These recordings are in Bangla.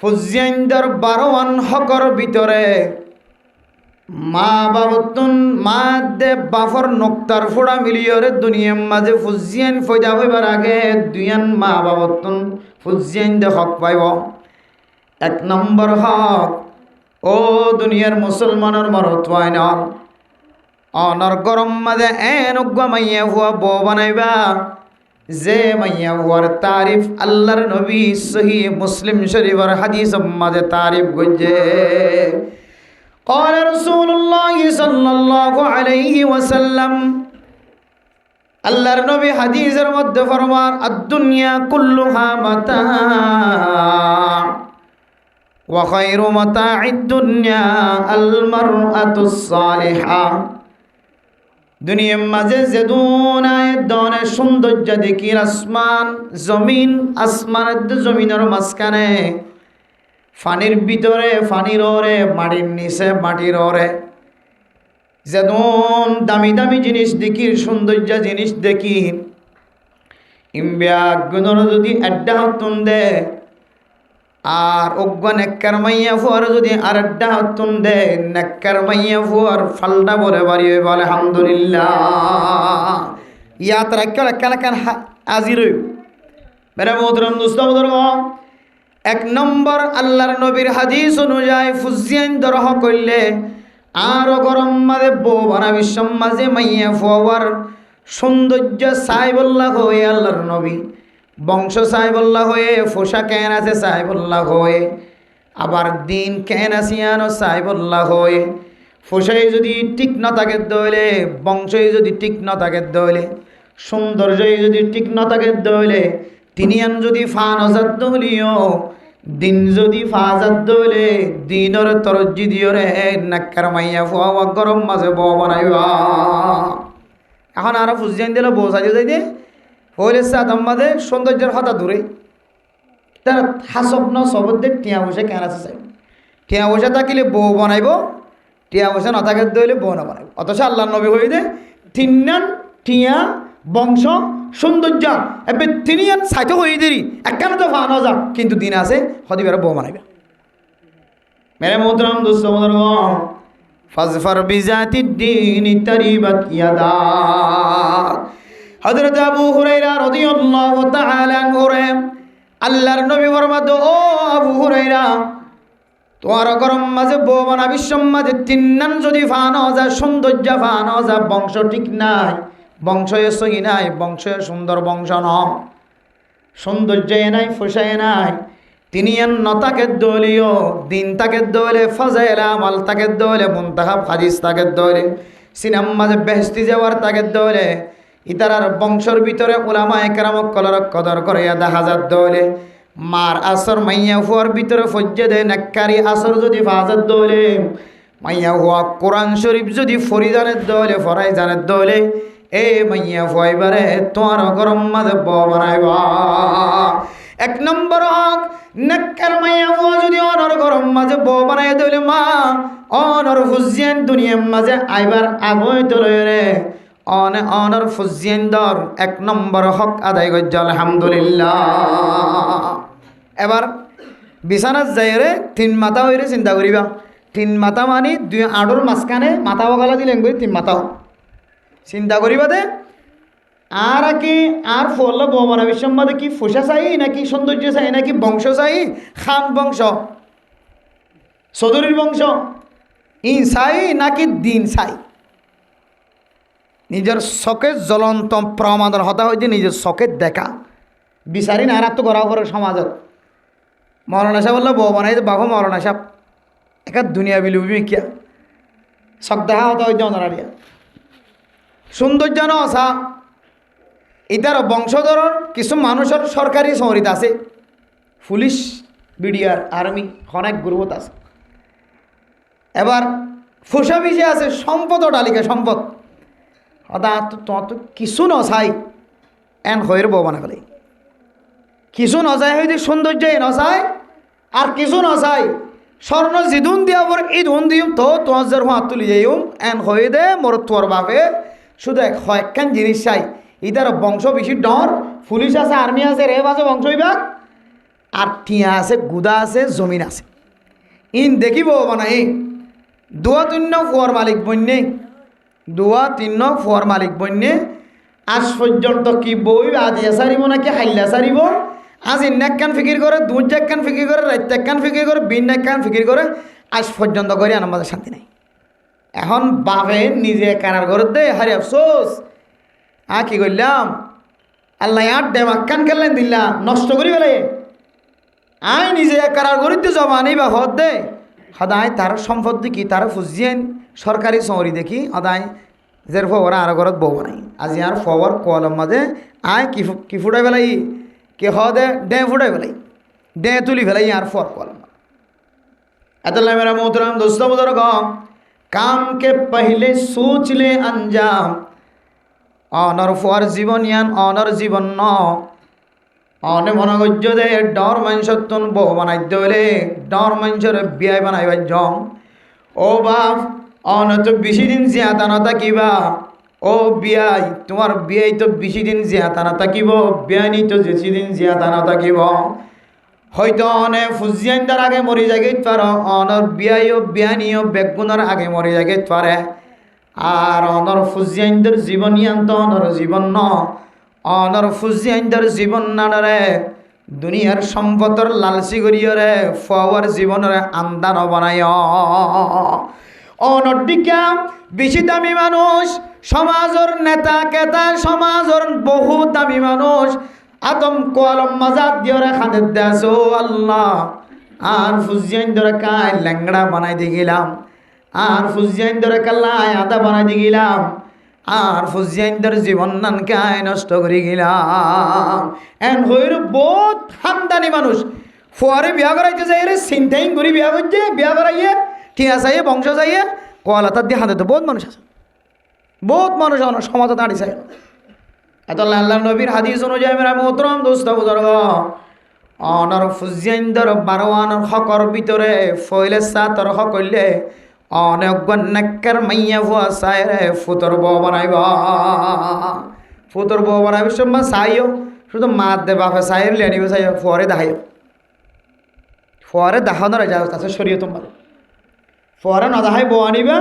ফুজিয়াইন্দর 12 হকর ভিতরে মা বাবতুন মা দে বাফর নক্তার ফোড়া মিলিয়রে দুনিয়ার মাঝে ফুজিয়ান ফয়দা হইবার আগে দুইয়ান মা বাবতুন ফুজিয়ান দে হক পাইব। 1 নম্বর হক, ও দুনিয়ার মুসলমানের মরত হয় না অনর গরম মাঝে এন উগ্গা মাইয়া হুয়া বউ বানাইবা যে মাইয়া হুয়ার তারিফ আল্লাহর নবী সহিহ মুসলিম শরীফের হাদিস মাঝে তারিফ গজে। قال رسول الله صلى الله عليه وسلم আল্লাহর নবী হাদিসের মধ্যে ফরমান আদ-দুনিয়া কুল্লুহা মাতা ওয়া খায়রু মাতা'id দুনিয়া আল মারআতুস সালিহা। দুনিয়ার মাঝে যে দুনায় দনে সৌন্দর্য দেখির আসমান জমিন, আসমানের জমিনের মাঝখানে ফানির ভিতরে ফানির ওরে মাটির নিচে মাটির ওরে যেমন দামি দামি জিনিস দেখি, সৌন্দর্য জিনিস দেখি, ইমব্যাগুনর যদি আড্ডা হতুন দে আর অজ্ঞা নেককার মাইয়া ফুয়ার যদি আর আড্ডা হতুন দে নেককার মাইয়া ফুয়ার ফালটা বলে বাড়ি হইব আলহামদুলিল্লাহ। ইয়াত রাখল একান আজির হইব মেরা মোহতরম দুস্তমদর। 1 নম্বর আল্লাহর নবীর হাদিস অনুযায়ী ফুজিয়ান দরহ করলে আর গরম মাঝে বউ বানাবি মাঝে মাইয়া ফুয়ার সৌন্দর্য সাইবুল্লাহ হয়ে আল্লাহর নবী বংশ সাইবুল্লাহ হয়ে ফোসা কেন আছে সাইবুল্লাহ হয়ে আবার দিন কেন আসিয়ানো সাইবুল্লাহ হয়ে ফোসাই যদি ঠিক না থাকে দইলে বংশই যদি ঠিক না থাকে দইলে সৌন্দর্যই যদি ঠিক না থাকে দইলে তিনিয়ান যদি ফান অজাত দলিও দিন যদি ফাজাত দইলে দিনর তরজ্জি দিওরে নাক্কার মাইয়া ফুয়া গরম মাঝে বউ বানাইবা। এখন আর ফুজিয়ান দিলে বউ সাজিয়ে যাই দে হইলে সাদম্মাদে সৌন্দর্যের হতা দূরে তার হাসপ্ন সবদে টিয়া বসে কেন আছে চাই টিয়া বসে থাকিলে বউ বানাইব, টিয়া বসে না থাকে দইলে বউ না বানাইব। অথচ আল্লাহ নবী হয়ে দে তিনান টিয়া বংশ সৌন্দর্য এবার তিনিয়ান সাইতে হয়ে দেরি একখানে তো ফানো যা কিন্তু দিন আছে হদিবার বউ বানাইবে। মেরে মোহতরম দুস্তমদর ফাজফার বিজাতিদ দ্বীন তারিবাত ইয়াদাক। হযরত আবু হুরায়রা রাদিয়াল্লাহু তাআলা আনহু আল্লাহর নবী ফরমাতো, ও আবু হুরায়রা তোমার গরম মাঝে বউ বানাবি মাঝে তিন্নান যদি ফানো যা সৌন্দর্য ফানো যা বংশ ঠিক নাই, বংশয়ে সহি নাই, বংশয়ে সুন্দর বংশ ন সৌন্দর্য নাই, ফসায় নাই, তিনি নতাকে দলীয় দিন তাকে দলে ফজাইল আমাল তাকে দলে মুনতাহাব হাদিস তাকে দলে সিনাম মাঝে বেহেস্তি যাওয়ার তাকে দলে ইতারার বংশর ভিতরে উলামা একরামক কলর কদর করে দেখা যাত দলে মার আসর মাইয়া ফুয়ার ভিতরে ফজ্জে দেয় নাক্কারি আসর যদি ফাজাত দলে মাইয়া হুয়া কোরআন শরীফ যদি ফরিদানের দলে ফরাই জানের দলে এ মাইয়া ফুয়াইবারে তোমার গরম মাঝে ব বানাইবা। 1 নম্বর হক নাক্কার মাইয়া ফুয়া যদি অনর গরম মাঝে ব বানাই দলে মা অনর ফুজিয়ান দুনিয়ার মাঝে আইবার আগই দলে রে অনর ফুজিয়ান দর 1 নম্বর হক আদায় করছে আলহামদুলিল্লাহ। এবার বিছানাত যাই রে 3 মাথা হইরে চিন্তা করিবা 3 মাথা মানে 2 আড়র মাঝখানে মাথা বগালা দিলেন করি 3 মাথা চিন্তা করিবা দে আর কি আর ফল বমানা বিশ্বম্বাদে কি ফুসা চাই নাকি সৌন্দর্য চাই নাকি বংশ চাই, খান বংশ চৌধুরীর বংশ ই চাই নাকি দিন চাই। নিজের চকে জ্বলন্ত প্রমাদর হতা হইতে নিজের চকে দেখা বিচারি না তো করা করে সমাজত মরণা সাহেব বললো বউ বানাই বাঘ মরণা সাহেব একা দুনিয়া বিলুবি কিয়া চক দেখা হতা হইতে অনারিয়া সৌন্দর্য নসা ইতার বংশধরর কিছু মানুষের সরকারি শহরিত আছে, পুলিশ বিডিআর আর্মি অনেক গ্রুপত আছে। এবার ফুসা বিষে আছে সম্পদ তালিকা সম্পদ হতা তোমার তো কিছু নচাই এন হয়ের বউ বানা গেলে কিছু নচাই হইতে সৌন্দর্য নচাই আর কিছু নচাই স্বর্ণ জিদুন দিয়া পর এই ধুন দিম তো তোমার যে হাত তুলি যাইম এন হয়ে দে মোর তোর বাপে শুধু একখান জিনিস চাই ইতার বংশ বেশি ডর পুলিশ আছে আর্মি আছে রে বাজে বংশ বিভাগ আর টিয়া আছে, গুদা আছে, জমিন আছে। ইন দেখিব বানাই দুয়া তিন্ন ফুয়ার মালিক বন্যে, দুয়া তিন্ন ফুয়ার মালিক বন্যে আজ পর্যন্ত কি বই আজিয়া সারিব নাকি হাইলা সারিব। আজ ইন্নাকান ফিকির করে, দুধ একখান ফিকির করে, রাত একখান ফিকির করে, বিন একখান ফিকির করে, আজ পর্যন্ত করে আমাদের শান্তি নাই। এখন বাপে নিজে কানার ঘর দে হারি আফসোস কি করলাম, আল্লাহ আর দেমাক্কান খেললেন দিল্লা নষ্ট করি ফেলে। আই নিজে কারার গরিতে জমা নেই বা হদ দে সদায় তার সম্পদ দেখি তার ফুজিয়েন সরকারি চৌরি দেখি সদায় জের ফবর আর ঘরত বউ নাই। আজি আর ফবর কলম মাঝে আয় কি ফুটাই পেলাই, কে হদে ডে ফুটাই পেলাই, ডে তুলি ফেলাই আর ফর কলম। এত মেরা মোহতরম দোস্ত বুজুর্গ, काम के पहले सोच ले अंजाम, অনর ফর জীবন ইয়ান অনর জীবন ন অনে মনে গজ্য দে ডর মানুষের তুন বউ বানাই দলে ডর মানুষের বিয়াই বানাইবার জম। ও বাপ অন তো বেশি দিন জিয়াতা না থাকিবা, ও বিয়াই তোমার বিয়াই তো বেশি দিন জিয়াতা না থাকিব, বিয়ানি তো বেশি দিন জিয়াতা না থাকিব। হয়তো অনে ফুজিয়ানদার আগে মরি যাগে পারো, অনর বিয়াইও বিয়ানিও বেগুনের আগে মরি যাগে পারে। আর অনর ফুজিয়ানদের জীবন ইয়ান্ত অনর জীবন ন, অনর ফুজিয়ানদের জীবন নারে দুনিয়ার সম্পদর লালসি করিয়রে ফওয়ার জীবনের আন্দান বানায়। অনর দিকা বেশি দামি মানুষ, সমাজের নেতা কেতা, সমাজের বহু দামি মানুষ আদম কলম মাজাদ দিয়রে খাদের দেশ। ও আল্লাহ, আর ফুজিয়ান ধরে কায় ল্যাংড়া বানাই দিয়ে গেলাম, আর ফুজিয়ান ধরে কাল্লায় আদা বানাই দিয়ে গেলাম, আর ফুজিয়ান ধরে জীবন নান কায় নষ্ট করে গেলাম। এন হইর বহুত খানদানি মানুষ ফুয়ারে বিয়া করাইতে যাই রে চিন্তাই করি বিয়া করছে, বিয়া করাইয়ে টিয়া চাইয়ে বংশ চাইয়ে কলাতার দিয়ে হাতে তো বহুত মানুষ আছে, বহুত মানুষ সমাজে দাঁড়িয়ে চাই। এত আল্লাহ নবীর হাদিস অনুযায়ী মেরা মোহতরম দোস্ত বুজুর্গ, অনর ফুজিয়ানদের 12 আনর হকর ভিতরে ফইলে সাতর হক হইলে অনেক নেকর মাইয়া ভুয়া সাইরে ফুতর বউ বানাইবা, ফুতর বউ বানাইব সময় চাইও শুধু মাত দে বাপে চাইর লেনিব চাইও ফরে দেখাইও, ফরে দেখানোর যায় আছে শরীয় তোমার ফরে না দেখাই বউ আনিবা।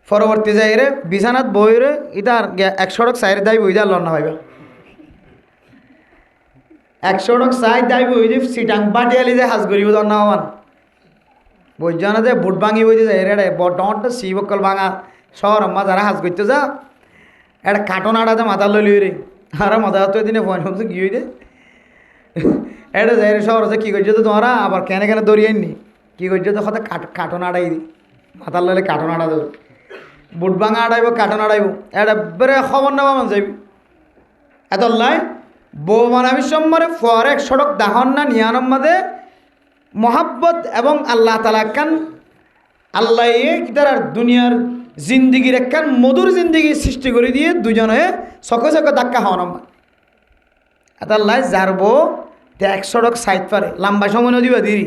পরবর্তী যাই রে বিছানাত বই রে ইতার 100 টাকা চাইরে দাই বই যা লন না ভাইবা, 100 টাকা চাই দাই বই যে সিটাং বাটিয়ালি যে হাজ করিব দর না হওয়ান বই জানা যে বুট ভাঙি বই যে যাই রে বটনটা শিবকল ভাঙা শহর আম্মা যারা হাজ করতে যা একটা কাটন আড়াতে মাথা লইলি রে আর মাথা তো দিনে ফোন ফোন কি হইতে এটা যাই রে শহর কি করছো তো তোমরা আবার কেন কেন দৌড়িয়ে কি করছো তো কথা কাটন আড়াই দি মাথার লইলে কাটন আড়া দেব, বুট ভাঙা আড়াইব কাটন আড়াইব, এটা বেড়ে খবর নেওয়া মান যাইবি। এত লাই বউ মানাবি সম্মারে ফর 100 টাকা দাহন না নিয়ানম মাদে মহাব্বত এবং আল্লাহ তালা কান আল্লাহ তার দুনিয়ার জিন্দিগির একখান মধুর জিন্দিগি সৃষ্টি করে দিয়ে দুজনে চকে চকে ধাক্কা হওয়া নম্বর। এত লাই যার বউ 100 টাকা সাইড পারে লম্বা সময় নদীবা দিরি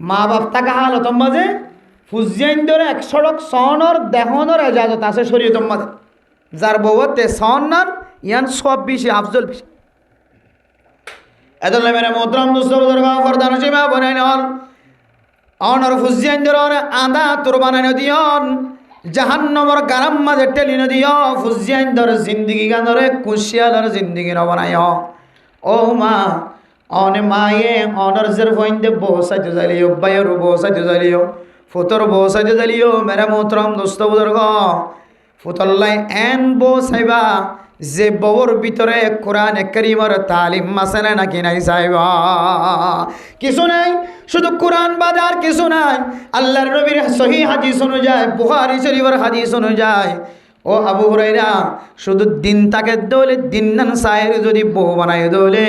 মা বাপ টাকা হালতম মাঝে ফুজিয়ান ধরে 100 টাকা সনর দেহনর এজাজত আছে শরীয়তম মাঝে, যার বউতে সন্নান ইয়ান সব বেশি আফজল বেশি। এত মেরে মোহতরম দোস্ত বুজুর্গ ফরদান সীমা বনাই নন অনর ফুজিয়ান ধরে আদা তোর বানাই নদিয়ন জাহান্নমর গারাম মাঝে টেলি নদিও ফুজিয়ান ধরে জিন্দিগি গানরে কুশিয়ালর জিন্দিগি নবনায়। ও মা অনে মায়ে অনর জের ফইন্দে বসাইতে যাইলিও বাইর বসাইতে যাইলিও ফুতর বসাইতে যাইলিও মেরে মোহতরম দোস্ত বুজুর্গ ফুতল্লাই এন বসাইবা যে বউর ভিতরে কোরআন কারীমের তালিম মাসেনে নাকি নাই সাইবা, কিছু নাই শুধু কোরআন বাজার কিছু নাই। আল্লাহর নবীর সহিহ হাদিস অনুযায়ী বুখারী শরীফের হাদিস অনুযায়ী ও আবু হুরায়রা শুধু দিন তাকে দৌলে দিন নান সাইর যদি বউ বানাই দৌলে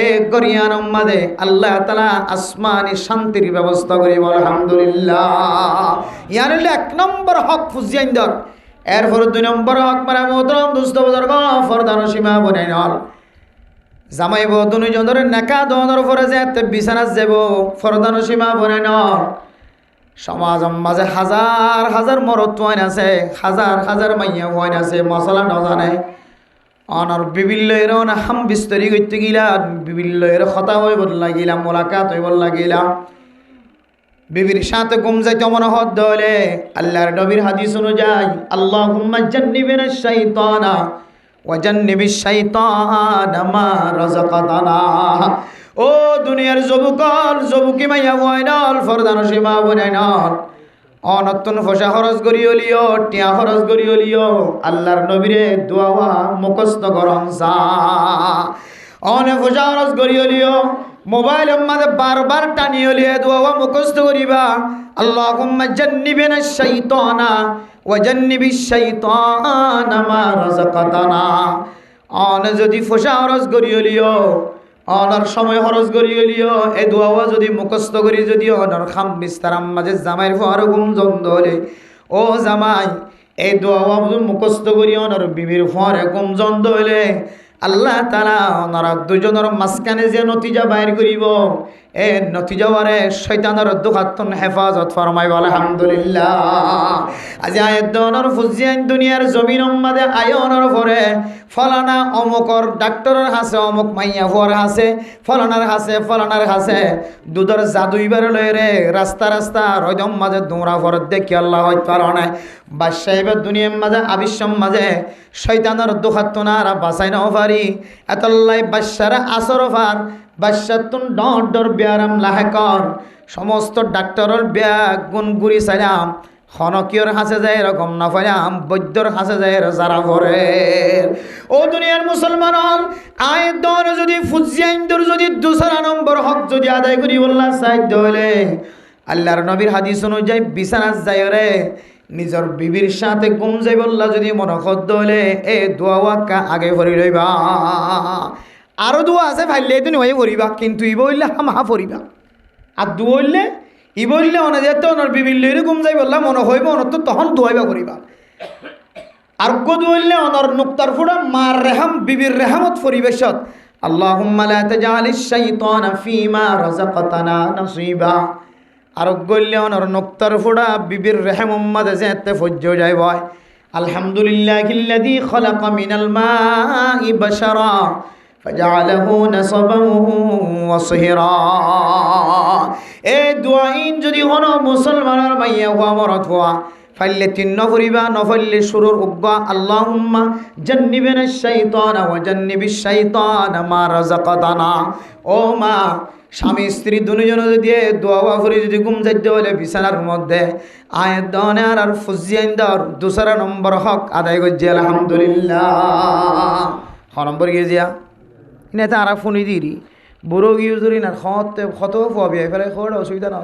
এ করিয়ান মাদে আল্লাহ তাআলা আসমানি শান্তির ব্যবস্থা করি বল আলহামদুলিল্লাহ। ইয়ার 1 নম্বর হক ফুজিয়াইন্দর, এরপর 2 নম্বর হক মারা মোহতরম দোস্ত বুজুর্গ ফরদান সীমা বনাই নল জামাইব দুজন ধরে নেকা দনের পরে যে বিছানা যাব ফরদান সীমা বনাই নল। সমাজ মাঝে হাজার হাজার মরদ ওয়াইন আছে, হাজার হাজার মাইয়া ওয়াইন আছে মশলা নজানে অনার বিভিন্ন হাম বিস্তরি করতে গিলা বিভিন্ন কথা হইব লাগিলাম মোলাকাত হইব লাগিলাম বিবির সাথে ঘুম যাইতে মনে হত দলে আল্লাহর নবীর হাদিস অনুযায়ী আল্লাহুম্মা জান্নিবিনা শাইতানা ওয়া জান্নিবিশ শাইতানা মা রাযাকাতানা। ও দুনিয়ার যুবকি মাইয়া বয়নাল ফরদান সীমা বনাইনাল অনতুন ফসা খরচ করি হলিও টিয়া খরচ করি হলিও আল্লাহর নবীরে দোয়া মুখস্থ গরম সা অনে ফসা খরচ করি হলিও মোবাইলের মাঝে বারবার টানি হলিয়ে দোয়া মুখস্থ করিবা আল্লাহুম্মা জান্নিবিনা শাইতানা ওয়া জান্নিবিশ শাইতানা মা রাযাকাতানা। অনে যদি ফসা খরচ করি হলিও অনার সময় খরচ করি হলিও এই দোয়া যদি মুখস্থ করি যদি অনার খাম বিস্তারাম মাঝে জামাইয়ের ফোয়ার ঘুম জন্দ হলে ও জামাই এই দোয়া মুখস্থ করি অনার বিবির ফোয়ারে ঘুম জন্দ হলে আল্লাহ তাআলা ওনারা দুজনের মাঝখানে যে নতিজা বাইর করিব এ নতিজাওয়ারে শয়তানের দুখাতন হেফাজত ফরমাইব আলহামদুলিল্লাহ। আজি আয়াত দনর ফুজিয়ান দুনিয়ার জমিনের মাঝে আয়নের পরে ফলানা অমুকর ডাক্তারের হাসে অমুক মাইয়া ফর হাসে ফলানার হাসে দুধর জাদুইবার লয়ে রে রাস্তা রয়দম মাঝে দৌড়া ফরত দেখি আল্লাহ ফলানাই বাদশাহিবের দুনিয়ার মাঝে আবিশ্বম মাঝে শয়তানের দুখাতনার বাঁচাই নাও পারি এতল্লাই বাদশারা আসর ফার বাদশাতুন ডর ব্যারাম লাহেকর সমস্ত ডাক্তারের ব্যাগ গুনগুড়ি চাইলাম খনকিয়র হাসে যায় এরকম না পাইলাম বৈদ্যর হাসে যায় যারা ভরে। ও দুনিয়ার মুসলমান আয়ের দর যদি ফুজিয়াইন্দর যদি 2 নম্বর হক যদি আদায় করি বললা সাহায্য হলে আল্লাহর নবীর হাদিস অনুযায়ী বিছানা যায় রে নিজের বিবির সাথে ঘুম যাই বললা যদি মনখদ্দ হলে এ দোয়া ওয়াক্কা আগে ভরি লইবা। আরও দোয়া আছে ভাইলে তুমি হয়ে পড়িবা কিন্তু ই বললে হামহা পড়িবা আর দু বললে ই বললে অনে যেত ওনার বিবির ঘুম যাই বললা মনে হইব অনত তো তখন দোয়াইবা করিবা। আর দু বললে অনর নুক্তার ফুড়া মার রেহাম বিবির রেহামত পরিবেশত আল্লাহুম্মা লা তাজআলিশ শাইতানা ফীমা রাযাকাতানা নাসীবা। আর গল্লে অনর নুক্তার ফুড়া বিবির রেহাম উম্মাদে যেতে ফজ্জ যাই ভয় আলহামদুলিল্লাহিল্লাযী খালাকা মিনাল মাই বাশারা ফাজআলাহু নাসাবাহু ওয়া সিহরা। এই দোয়াইন যদি হন মুসলমানের মাইয়া হওয়া মরত হওয়া ফাইলে 3 নফরিবা নফরলে শুরুর উগ্গা আল্লাহুম্মা জান্নিবিনাশ শাইতানা ওয়া জান্নিবিশ শাইতানা মা রাযাকাতানা। ও মা স্বামী স্ত্রী দুজনে যদি দোয়া করে যদি ঘুম যাইতে হলে বিছানার মধ্যে আয়াত দনের আর ফুজিয়াইন্দর 2 নম্বর হক আদায় করছে আলহামদুলিল্লাহ। খ নম্বর গিয়ে নেতা আর ফোনই দিই বুড়ো গিয়ে ধরি না কত পাবি ফেলে খোড় অসুবিধা না।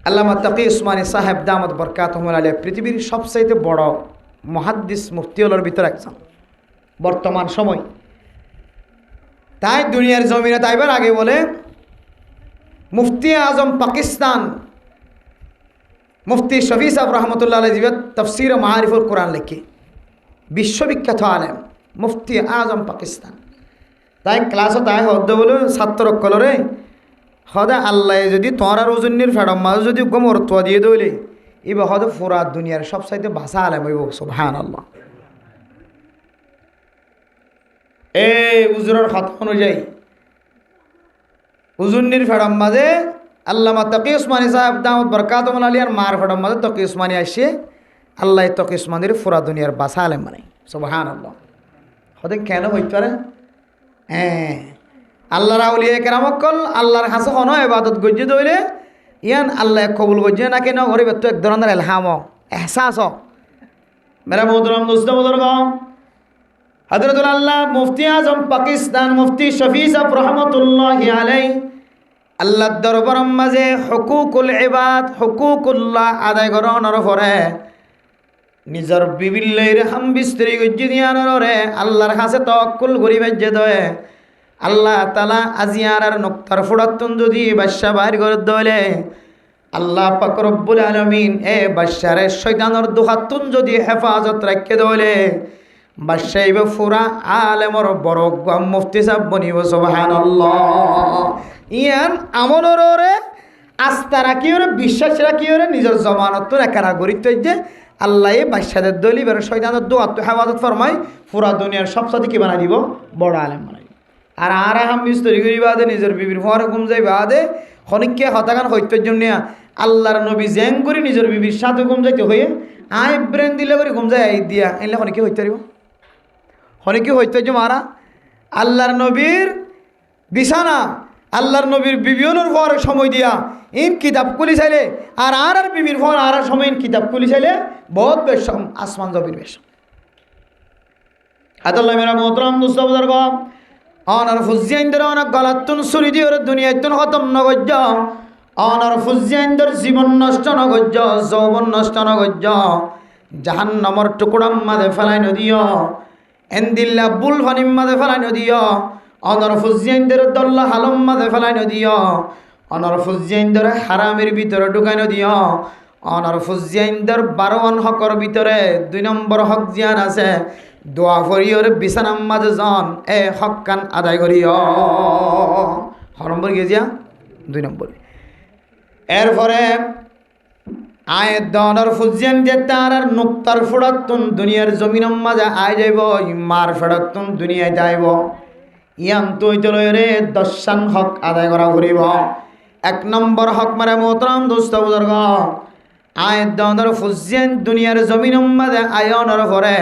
আল্লামা তাকি উসমানী সাহেব দামত বরকাতুহুল আলাইহি পৃথিবীর সবচাইতে বড় মুহাদ্দিস মুফতিওয়ালার ভিতরে একজন বর্তমান সময়। তাই দুনিয়ার জমিনে তাইবার আগে বলে মুফতি আজম পাকিস্তান মুফতি শফি সাহেব রহমতুল্লাহ আলাইহি তাফসীর মাআরিফুল কোরআন লিখে বিশ্ববিখ্যাত আলেম মুফতি আজম পাকিস্তান। তাই ক্লাসও তাই হদ্দ বলে ছাত্র কলরে হদা আল্লাহ যদি তোমার আর ওজনের ফেডম মাঝে যদি গোমরত্ব দিয়ে দইলে এবার হদে পুরা দুনিয়ার সবচাইতে ভাষা আলেম হইব সুবহানাল্লাহ। এই উজুরের কথা অনুযায়ী উজুন্নির ফেডম মাঝে আল্লামা তাকি উসমানী সাহেব দামত বরকাতুহুল আলাইহি আর মার ফেডম মাঝে তাকি উসমানী আসে আল্লাহ তাকি উসমানীর পুরা দুনিয়ার ভাষা আলেম মানে সুবহানাল্লাহ। হদে কেন হইতে পারে হ্যাঁ আল্লাহর আউলিয়া কেরামকল আল্লাহর হাসে হন ইবাদত গজ্জে দইলে ইয়ান আল্লাহ কবুল গজ্জে না কেন গরিব তো এক ধরনের এলহাম এহসাস মেরা মোহতরম দোস্ত বুজুর্গ হযরতুল আল্লাহ মুফতি আজম পাকিস্তান মুফতি শফি সাহেব রহমতুল্লাহি আলাইহি আল্লাহর দরবার মাঝে হুকুকুল ইবাদ হুকুকুল্লাহ আদায় করানোর পরে নিজের বিবিল্লাইর হাম বিস্ত্রি গজ্জে দিয়ানোরে আল্লাহর কাছে তাওয়াক্কুল করি বাজ্জে দয়ে আল্লাহ তাআলা আজিয়ার আর নক্তার ফুড়াতুন যদি বাদশা বাইর করে দলে আল্লাহ পাক রব্বুল আলামিন এ বাদশারে শয়তানের দুখাতুন যদি হেফাজত রাখে দলে বাদশাইবে ফুরা আলেমর বড় মুফতি সাহেব বনিব সুবহানাল্লাহ। ইয়ান আমলরে আস্থা রাখি ওরে বিশ্বাস রাখি ওরে নিজের জমানত একারা গরিত যে আল্লাহ বাদশাদের দলিবের শয়তানের দোয়া তো হেফাজত ফরমাই পুরা দুনিয়ার সবসাথে কি বানাই দিব বড় আলেম বানাই দিব। আর হাম মিস্তরি করি বাদে নিজের বিবির ফোয়ারে ঘুম যাই বাদে খনিককে হতাগান হত্যের জন্য আল্লাহর নবী জেং করে নিজের বিবির সাথে ঘুম যাইতে হয়ে আয় ব্রেন দিলে করে ঘুম যায় আই দিয়া এলে খনিকে হইতে পারিব খনিকে হইতে মারা আল্লাহর নবীর বিছানা আল্লাহর নবীর বিবিয়নের পর সময় দিয়া ইন কিতাব খুলি চাইলে আর বিবির পর আর সময় ইন কিতাব খুলি চাইলে বহুত বেশ আসমান জবির বেশ আদাল্লাহ মেরা মোহতরম মুস্তাফাদার গম অনার ফুজিয়াইন্দর অনেক গলাতুন সুরি দিয়ে দুনিয়াতুন খতম নগজ্য অনার ফুজিয়াইন্দর জীবন নষ্ট নগজ্য যৌবন নষ্ট নগজ্য জাহান্নামর টুকরাম মাঝে ফেলাই নদিও এন্দিল্লা বুল ফানিম মাঝে ফেলাই নদিও অনর ফুজিয়াইন্দর দল্লা হালম মাঝে ফেলাই নদিও অনর ফুজিয়াইন্দর হারামের ভিতরে ঢুকাই নদিও অনর ফুজিয়াইন্দর 12 হকর ভিতরে 2 নম্বর হক জিয়ান আছে দোয়া করিওর বিছানার মাঝে জন এ হক কান আদায় করিও হ নম্বর গিয়া 2 নম্বর এরপরে আয় দনর ফুজিয়ান যে তার নুক্তার ফোড়াতুন দুনিয়ার জমিনের মাঝে আয় যাইব মার ফেড়াতুন দুনিয়ায় যাইব ইয়ান তুই চলে রে 10 হক আদায় করা করিব 1 নম্বর হক মারে মোহতরম দোস্ত বুজুর্গ আয় দনর ফুজিয়ান দুনিয়ার জমিনের মাঝে আয়নর পরে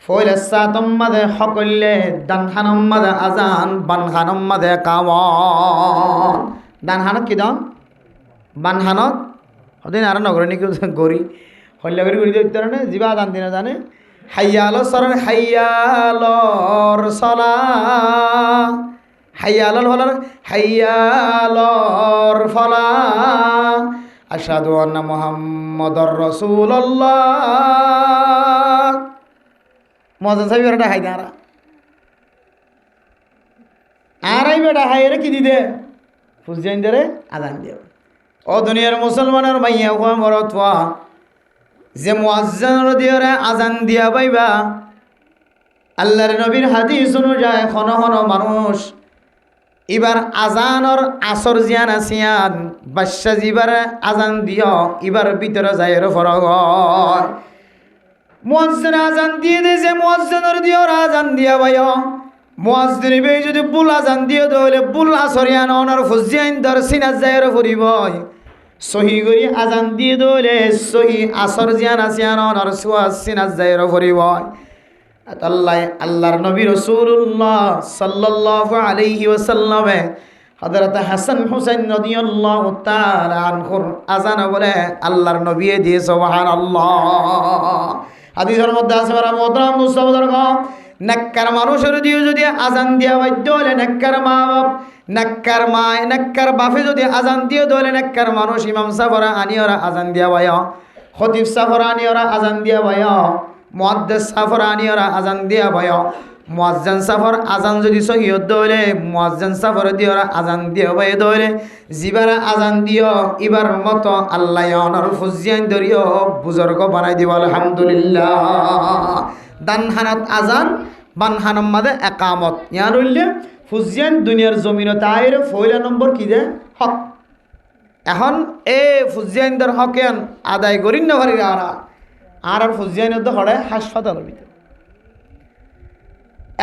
ফইলে সাতম মাঝে হকলে দানহানম মাঝে আজান বানহানম মাঝে কামন দানহানত কি দন বানহানত হদিন আর নগর নাকি গড়ি হল্লা করি দিতে না জিবা দান দিনা জানে হাইয়াল সরণ হাইয়ালর সলা হাইয়ালর হলার হাইয়ালর ফলা আশহাদু আন্না মুহাম্মাদুর রাসূলুল্লাহ মজা সাহেব বেটা হাই দাঁড়া আর এই বেটা হাই রে কি দিদে ফুজিয়াইন দে আজান দিয়ে ও দুনিয়ার মুসলমানের মাইয়া হওয়া মরত হওয়া যে মুয়াজ্জিনের দিয়রে আজান দিয়া পাইবা আল্লাহর নবীর হাদিস অনুযায়ী খন খন মানুষ এবার আজানর আসর জিয়ান আসিয়ান বাদশা জিবার আজান দিও এবার ভিতরে যায় ফরগ মুয়াজ্জিন আজান দিয়ে দে যে মুয়াজ্জিনের দিয়র আজান দিয়া পাইও মুয়াজ্জিন বে যদি বুল আজান দিয়ে দলে বুল আসরিয়ান ওনার ফুজিয়াইন দর সিনা যায় ফুরিব সহি করি আজান দিয়ে দলে সহি আসর জিয়ান আসিয়ান ওনার সুয়াস সিনা যায় ফুরিব আল্লাহ আল্লাহর নবী রাসূলুল্লাহ সাল্লাল্লাহু আলাইহি ওয়াসাল্লামে হযরত হাসান হুসাইন রাদিয়াল্লাহু তাআলা আনহুর আজান বলে আল্লাহর নবী দিয়ে সুবহানাল্লাহ হাদিসের মধ্যে আছে মারা মোহতরম মুস্তাফাদার গম নেককার মানুষের দিয়ে যদি আজান দিয়া বাধ্য হলে নেককার মা বাপ নেককার মা নেককার বাপে যদি আজান দিয়ে দলে নেককার মানুষ ইমাম সাফরা আনিওরা আজান দিয়া বায় খতিব সাফরা আনিওরা আজান দিয়া বায় মুয়াদ্দিস সাফর আনিওরা আজান দিয়া বায় মুয়াজ্জিন সাফর আজান যদি সহিয়ত দলে মুয়াজ্জিন সাফর দিওরা আজান দিয়া বায় দলে জিবারা আজান দিও ইবার মতো আল্লাহ অনর ফুজিয়ান দরিও বুজুর্গ বানাই দিব আলহামদুলিল্লাহ দানহানাত আজান বানহানম মাদে একামত ইয়ার হইলে ফুজিয়ান দুনিয়ার জমিন তাইর ফয়লা নম্বর কি দে হক এখন এ ফুজিয়ানদের হকেন আদায় করিন না পারি আর ফুজিয়ানের তো হড়ে হাসপাতালের ভিতরে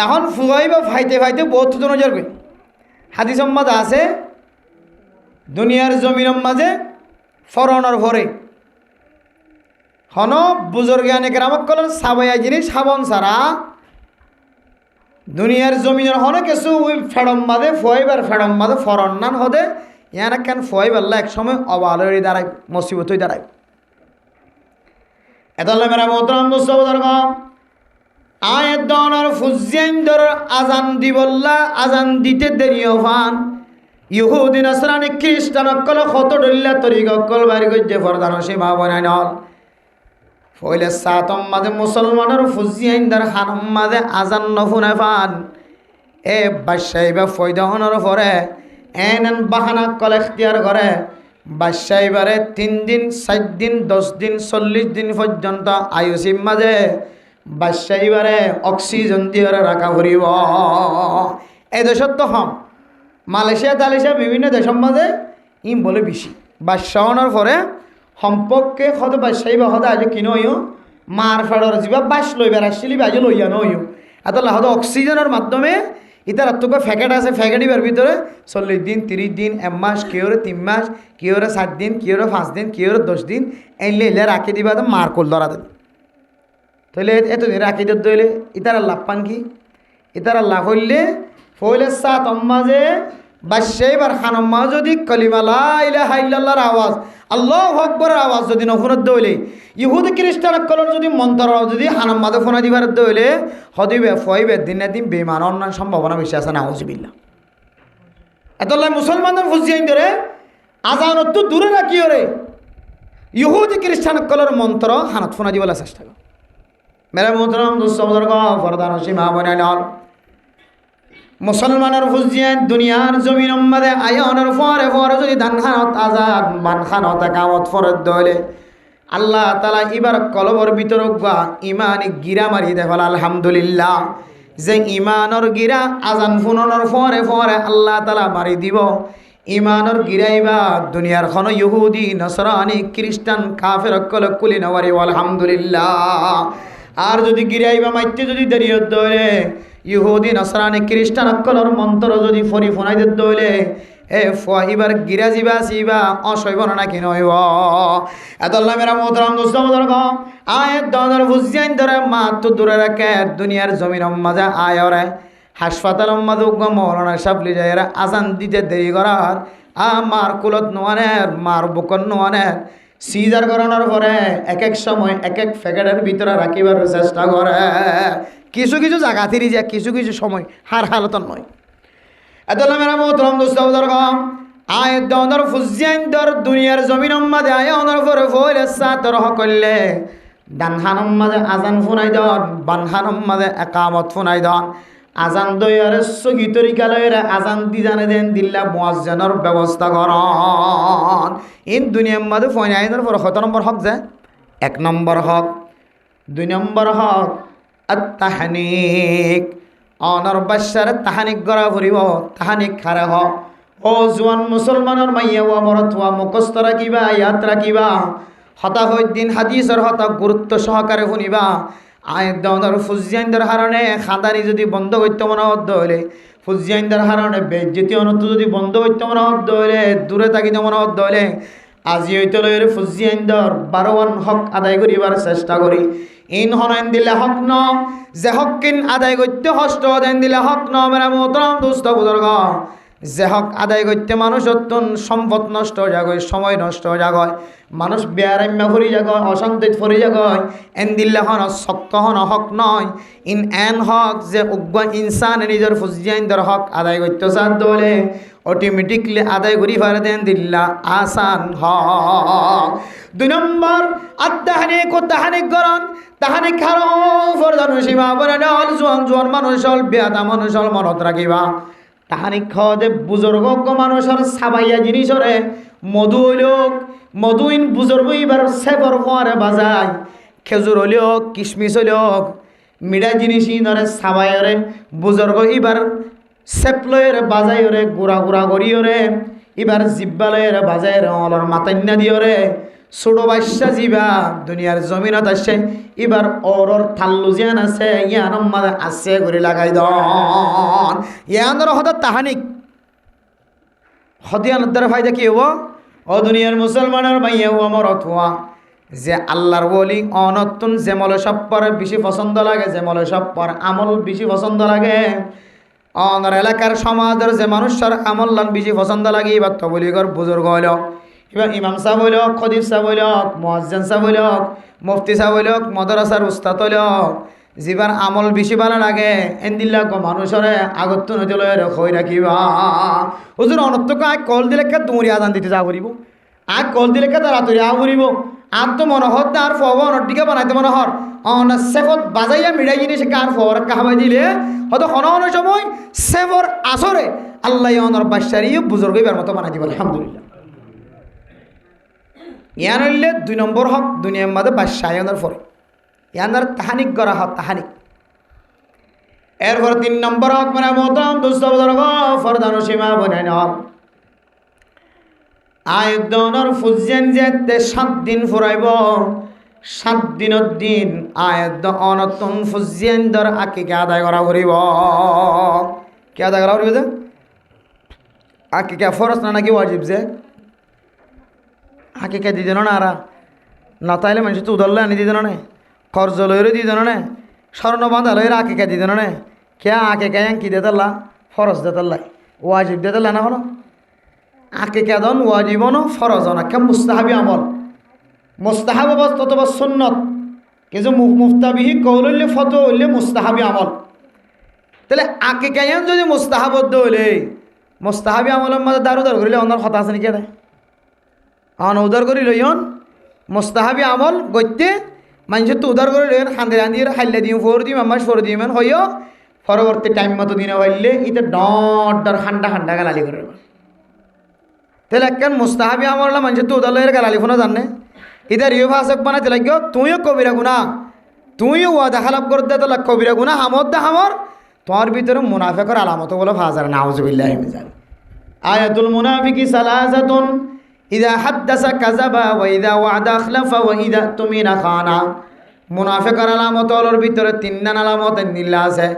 এখন ফুয়াইবা ফাইতে ফাইতে বহুত নজর করি হাদিস মাঝে আছে দুনিয়ার জমিনের মাঝে ফরনের ভরে হন বুজুর্গে অনেক রামক কলেন সাবাইয়া জিনিস সাবন সারা দুনিয়ার জমিনের হনে কিছু ওই ফেড়ম মাঝে ফুয়াইবার ফেড়ম মাঝে ফরন নান হদে ইয়ানা কেন ফুয়াইবাল্লা এক সময় অবালরি দাঁড়ায় মুসিবতই দাঁড়ায় এতাল্লা মেরা মোহতরম মুস্তাফাদার গম আয়াত দনার ফুজিয়াইন্দর আজান দিবল্লা আজান দিতে দেরি হফান ইহুদি নাসরানি খ্রিস্টান অকল কত ডল্লা তরিক অকল বাড়ি গজ্জে ফরদান সীমা বানাই নল ফইলে সাতম মাঝে মুসলমানের ফুজিয়াইন্দর হানম মাঝে আজান নফুনে ফান এ বাদশাহিবা ফয়দহনের পরে এন বাহানা কল এখতিয়ার করে বাদশাহিবারে 3 দিন 4 দিন 10 দিন 40 দিন পর্যন্ত আয়ুসীম মাঝে বাদশাহিবারে অক্সিজেন দিয়ে রাখা ফুরিব এই দেশত তো হম মালয়েশিয়া তালেশিয়া বিভিন্ন দেশের মাঝে বলে বেশি বাদশাহনের পরে সম্পর্কে হয়তো বাদশাহী বা হয়তো আজ কিনো মার ফেড়র যা বাস লইবার আসছিলি বাজে লইয়া নইও এত লাহত অক্সিজেনের মাধ্যমে ইতার তোকে ফ্যাকেট আছে ফ্যাকেটিবার ভিতরে 40 দিন 30 দিন 1 মাস কেউরে 3 মাস কেউরে 7 দিন কেউরে 5 দিন কেউরে 10 দিন এলে এলে রাখি দিবা তো মার কোল ধরা দেবে তাহলে এতদিন রাখি দিতে দইলে ইতার লাভ পান কি ইতার লাভ হইলে ফইলে সাত অম্মাজে বাদশাইবার খানম্মা যদি কলিমা লা ইলাহা ইল্লাল্লাহর আওয়াজ আল্লাহু আকবরের আওয়াজ যদি নফুনত দইলে ইহুদি খ্রিস্টান কলর যদি মন্ত্র যদি হানাম্মাদে ফোনা দিবার দইলে হদিবে ফইবে দিন না দিন বেমান অন্য সম্ভাবনা বেশি আছে নাউজুবিল্লাহ এতলাই মুসলমানদের ফুজিয়াইন ধরে আজানত তো দূরে রাখি ওরে ইহুদি খ্রিস্টান কলর মন্ত্র হানত ফোনা দিবার চেষ্টা কর মেরে মোহতরম দুঃসবদর ফরদান সীমা বনাইল মুসলমানের ফুজিয়ান দুনিয়ার জমিন মাদে আয়নের ফরে ফরে যদি ধান খানত আজাদ মান খানত কামত ফরত দইলে আল্লাহ তাআলা ইবার কলবর ভিতর গা ইমানি গিরা মারি দেফাল আলহামদুলিল্লাহ যে ইমানর গিরা আজান ফুননের ফরে ফরে আল্লাহ তাআলা মারি দিব ইমানর গিরাইবা দুনিয়ার খন ইহুদি নসরানি খ্রিস্টান কাফের কল কুলি নওয়ারি আলহামদুলিল্লাহ আর যদি গিরাইবা মাইতে যদি দেরিয়ত দইলে ইহুদি নসরানি খ্রিস্টান কলর মন্ত্র যদি ফরি ফোনাই দিতে দইলে এ ফহিবার গিরা জিবা সিবা অসইব না কি নইব এতল্লা মেরা মোহতরম দুস্তমদর কম আয়ের দর বুঝিয়ান ধরে মাত্র দূরে রাখে দুনিয়ার জমিন মাঝে আয়রে হাসপাতাল মাঝে মৌলানা সাবলি যায় আজান দিতে দেরি করার মার কুলত নোয়ানের মার বুকন নোয়ানের সিজার করানোর পরে এক এক সময় এক এক প্যাকেটের ভিতরে রাখিবার চেষ্টা করে কিছু কিছু জায়গা থিরি যায় কিছু কিছু সময় হার হালতন নয় এতলা মেরা মোহতরম দুস্তমদর কম আয়ের দর ফুজিয়ান দর দুনিয়ার জমিন মাঝে আয় অনর পরে ফইলে সাতর হকলে ডানহানম মাঝে আজান ফুনাই দন বানহানম মাঝে একামত ফুনাই দন আজান দয়ারে সহি তরিকা লয়ের আজান দি জানে দেন দিল্লা মুয়াজ্জিনের ব্যবস্থা করন ইন দুনিয়ার মাঝে ফইনাইনের পর কত নম্বর হক যায় 1 নম্বর হক 2 নম্বর হক আত-তাহনিক অনর বাসার তাহানিক গড়া ফুরিব তাহানিক খারে হ ও জোয়ান মুসলমানের মাইয়া ও মরত হওয়া মুখস্থ রাখিবা ইয়াদ রাখিবা হতাহদ্দিন হাদিসের হতা গুরুত্ব সহকারে শুনিবা আয়ের দর ফুজিয়াইনদের হারণে খাদানি যদি বন্ধ করতে মনে হদ্দ হইলে ফুজিয়াইনদের হারণে বেজ্জতি অনত যদি বন্ধ করতে মনে হদ্দ হইলে দূরে থাকিতে মনে হদ্দ হইলে আজি হইতে লইর ফুজিয়াইনদের 12 হক আদায় করিবার চেষ্টা করি ইন হনাইন দিলে হক ন যে হক কিন আদায় করতে হষ্ট দেন দিলে হক ন মেরা মোহতরম দুস্থ বুজুর্গ যে হক আদায় করতে মানুষ অত্যন্ত সম্পদ নষ্ট হয়ে যায় সময় নষ্ট হয়ে যায় মানুষ বেয়ারাম্যা ফুরি যায় অশান্তিত ফুরি যায় এন দিল্লা হন শক্ত হন হক নয় ইন এন হক যে উগ্র ইনসান নিজের ফুজিয়াইনদের হক আদায় করতে সাধ্য হলে অটোমেটিকলি আদায় করি পারে দেন দিল্লা আসান হক 2 নম্বর আত্মাহানিক ও তাহানিক গরণ তাহানিক খারো ফরদান সীমা বলে নল জোয়ান জোয়ান মানুষ হল বেয়াদা মানুষ হল মনত রাখিবা তাহানিক খাওয়াতে বুজুর্গ মানুষের সাবাইয়া জিনিসরে মধু হইলক মধুইন বুজুর্গ এবার সেবর হওয়ারে বাজায় খেজুর হইলেও কিশমিশ হইলেও মিঠা জিনিসই ধরে সাবাইরে বুজুর্গ এবার সেপলয়ের বাজাইরে গুড়া গুড়া করিওরে এবার জিব্বালয়ের বাজাইরে অলর মাতান্না দিওরে ছোট বাচ্চা জিবা দুনিয়ার জমিনত আসে এবার ওরর থাল্লু জিয়ান আছে ইয়ানম মাঝে আছে করে লাগাই দন ইয়ানর হদ তাহানিক হদিয়ানোর দ্বারা ফায়দা কি হব ও দুনিয়ার মুসলমানের মাইয়া ও আমার অথবা যে আল্লাহর বলি অনতুন যে মলে সপ্পর বেশি পছন্দ লাগে যে মলে সপ্পর আমল বেশি পছন্দ লাগে অনর এলাকার সমাজের যে মানুষের আমল বেশি পছন্দ লাগে এবার তো বলি কর বুজুর্গ হইল এবার ইমাম সাহেব হইল খদিব সাহেব হইল মুয়াজ্জিন সাহেব হইল মুফতি সাহেব হইল মাদ্রাসার উস্তাদ হইল জীবার আমল বেশি ভালো লাগে এন্দিল্লা মানুষরে আগত নজর খই রাখিবা হুজুর অনর্থক আগ কল দিলে তুমরি আজান দিতে যা করিব আগ কল দিলে তাড়াতাড়ি আ করিব আর তো মনোহর আর ফব অনটিকে বানাইতে মনোহর অন সেফত বাজাইয়া মিড়াই জিনিস কার ফবর কাহাবাই দিলে হয়তো হন সময় সেফর আসরে আল্লাহ অনর বাসারি বুজুর্গ এবার মতো বানাই দিব আলহামদুলিল্লাহ ইয়ান হইলে 2 নম্বর হক দুনিয়ার মাঝে বাদশাহনের পরে ইয়ানার তাহানিক গড়া হক তাহানিক এরপর 3 নম্বর হক মানে মোহতরম দুস্তবদর্গ ফরদান সীমা বনাইন আয়দনের ফুজিয়ান যেতে 7 দিন ফুরাইব 7 দিনের দিন আয়াত অনতন ফুজিয়ান্দর আকিকা আদায় করা করিব। কি আদায় করা করিব যে আকিকা ফরজ না নাকি ওয়াজিব যে আকিকা দি দেন না আরা না তাইলে মানুষ তো উদল্লে আনি দি দেন না কর্জ লইরে দি দেন না স্বর্ণ বাঁধা লইরে আকিকা দি দেন না কে আকিকা কি দেতাল্লা ফরজ দেতাল্লাই ওয়াজিব দেতাল্লা না হলো আকিকা দন ওয়াজিব ন ফরজ না কে মুস্তাহাবি আমল মুস্তাহাব অবস্থা অথবা সুন্নত কিন্তু মুফতাবিহি কৌল হইলে ফতো হইলে মুস্তাহাবি আমল। তাহলে আকিকায়ান যদি মুস্তাহাবদ্ধ হইলে মুস্তাহাবি আমলের মধ্যে দারু দার করিলে অন্যার কথা আছে নাকি এটা উদার করি লইন মুস্তাহাবি আমল গত্যে মানুষের তো উদার করে লইন খান্দি রান্ধি খাইলে দিম ফোর দিম আমার ফোর দিম হইও পরবর্তী টাইম মতো দিনে হইলে এটা ডর ঠান্ডা ঠান্ডা গালালি করে। তাহলে একখান মুস্তাহাবি আমল মানুষের তো উদার লইয়ের গালালি ফোনা জানে ইধার ইউ ফাসক বানাতে লাগিও তুইও কবিরা গুনা তুইও ওয়াদা খালাপ করতে তোলা কবিরা গুনা হামদ দা হামর তোমার ভিতরে মুনাফিকের আলামত বলে ফাজার নাউজুবিল্লাহি মিন যালিক। আয়াতুল মুনাফিকি সালাসাতুন ইযা হাদ্দাসা কাযাবা ওয়া ইযা ওয়াদা আখলাফা ওয়া ইযা তুমিনা খানা। মুনাফিকের আলামতর ভিতরে 3 আলামত নিলা আছে।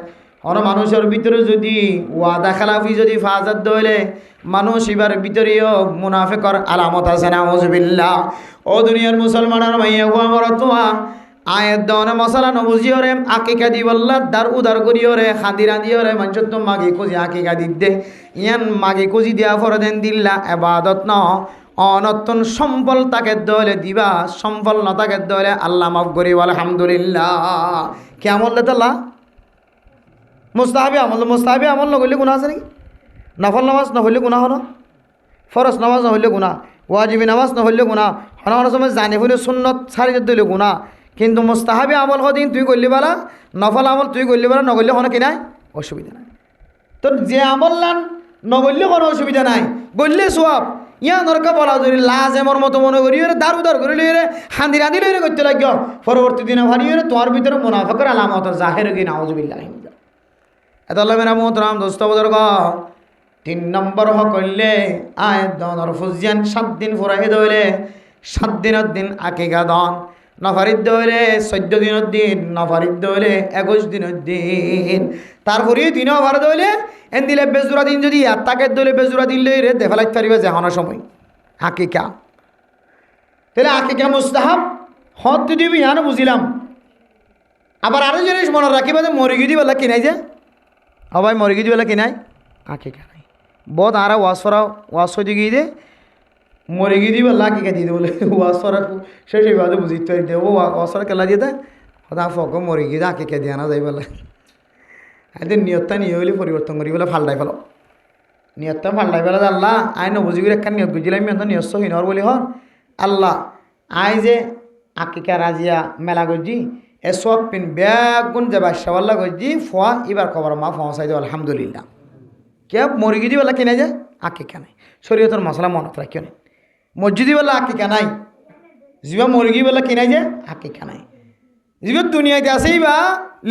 আর মানুষের ভিতরে যদি ওয়াদা খালাফি যদি ফাজাত দইলে মানুষ এবার ভিতরেও মুনাফিকের আলামত আছে নাউজুবিল্লাহ। ও দুনিয়ার মুসলমানের মাইয়া হুয়া মরতুয়া আয়াত দনে মশলা নবুজিও রে আকিকা দি বললা দার উদার করিও রে খাদিরা দিও রে মানুষ তো মাগি খুঁজি আকিকা দিতে ইয়ান মাগি খুঁজি দিয়া ফরদেন দিল্লা এবাদত ন অনতন সম্পল তাকে দলে দিবা সম্পল ন তাকে দলে আল্লাহ মাফ করি আলহামদুলিল্লাহ। কে আমল দেতাল্লা মুস্তাহাবি আমল নগরলে গুণা আছে নাকি নফল নামাজ নহলে গুণা হন ফরজ নামাজ নহলে গুণা ওয়াজিবি নামাজ নহলে গুণা হন সময় জানি ফুলে সুন্নত ছাড়ি দিলে গুণা কিন্তু মুস্তাহাবি আমল কদিন তুই করলি পারা নফল আমল তুই করলি পারা নগরলে হন কি নাই অসুবিধা নাই। তোর যে আমল লান নগরলে কোনো অসুবিধা নাই বললে সব ইয়া দরকার বলা যদি লাজ এমর মতো মনে করি দার উদার করে লইরে হান্দি রাঁধি লইরে করতে লাগিও পরবর্তী দিনে ভারি তোমার ভিতরে মুনাফিকের আলামত জাহের কি নাউজুবিল্লাহ। এত আল্লাহ মেরা মোহতরাম দোস্ত বুজুর্গ 3 নম্বর হকলে আয়াত দনর ফুজিয়ান 7 দিন ফুরাই দইলে 7 দিনের দিন আকিকা দন নফারিদ দইলে 14 দিনের দিন নফারিদ দইলে 21 দিনের দিন তারপরে দিন ওভার দইলে এন দিলে বেজুরা দিন যদি তাকে দইলে বেজুরা দিন লইরে দেখালাই পারিবা জাহানোর সময় আকিকা। তাহলে আকিকা মুস্তাহাব হত দিবি ইয়ানো বুঝিলাম। আবার আরো জিনিস মনে রাখিবা যে মরিগি দিবেলা কিনাই যে ভাই মরিগি দিবেলা কিনাই আকিকা নাই বহুত আরা ওয়াশ হয়ে গিয়ে দে মরিগি দিবেলা আকিকা দিয়ে বলে ওয়াশ সে সেইভাবে বুঝিতে দে ও ওয়াশরা কেলা দিয়ে দেয় হতা ফক মরিগি দে আকিকা দিয়ে আনা যাই বলে এদের নিয়তটা নিয়ে হইলে পরিবর্তন করি বলে ফাল্টাই ফেলো নিয়তটা ফাল্টাই ফেলা আল্লাহ আই নবুঝিগুলো একটা নিয়ত বুঝিলাম আমি নিয়ত হিনর বলি হর আল্লাহ আই যে আকিকা রাজিয়া মেলা গজি এসব পিন ব্যাগুন যে বাদশাওয়াল্লা গজি ফোয়া এবার খবর মা পৌঁছাই দেব আলহামদুলিল্লাহ। কে মরিগি দিবেলা কিনে যায় আকিকা নাই শরীয়তের মশলা মনত রাখিও নেই মসজিদি বেলা আকিকা নাই যা মরিগি বেলা কিনাই যায় আকিকা নাই যা দুনিয়াতে আসেই বা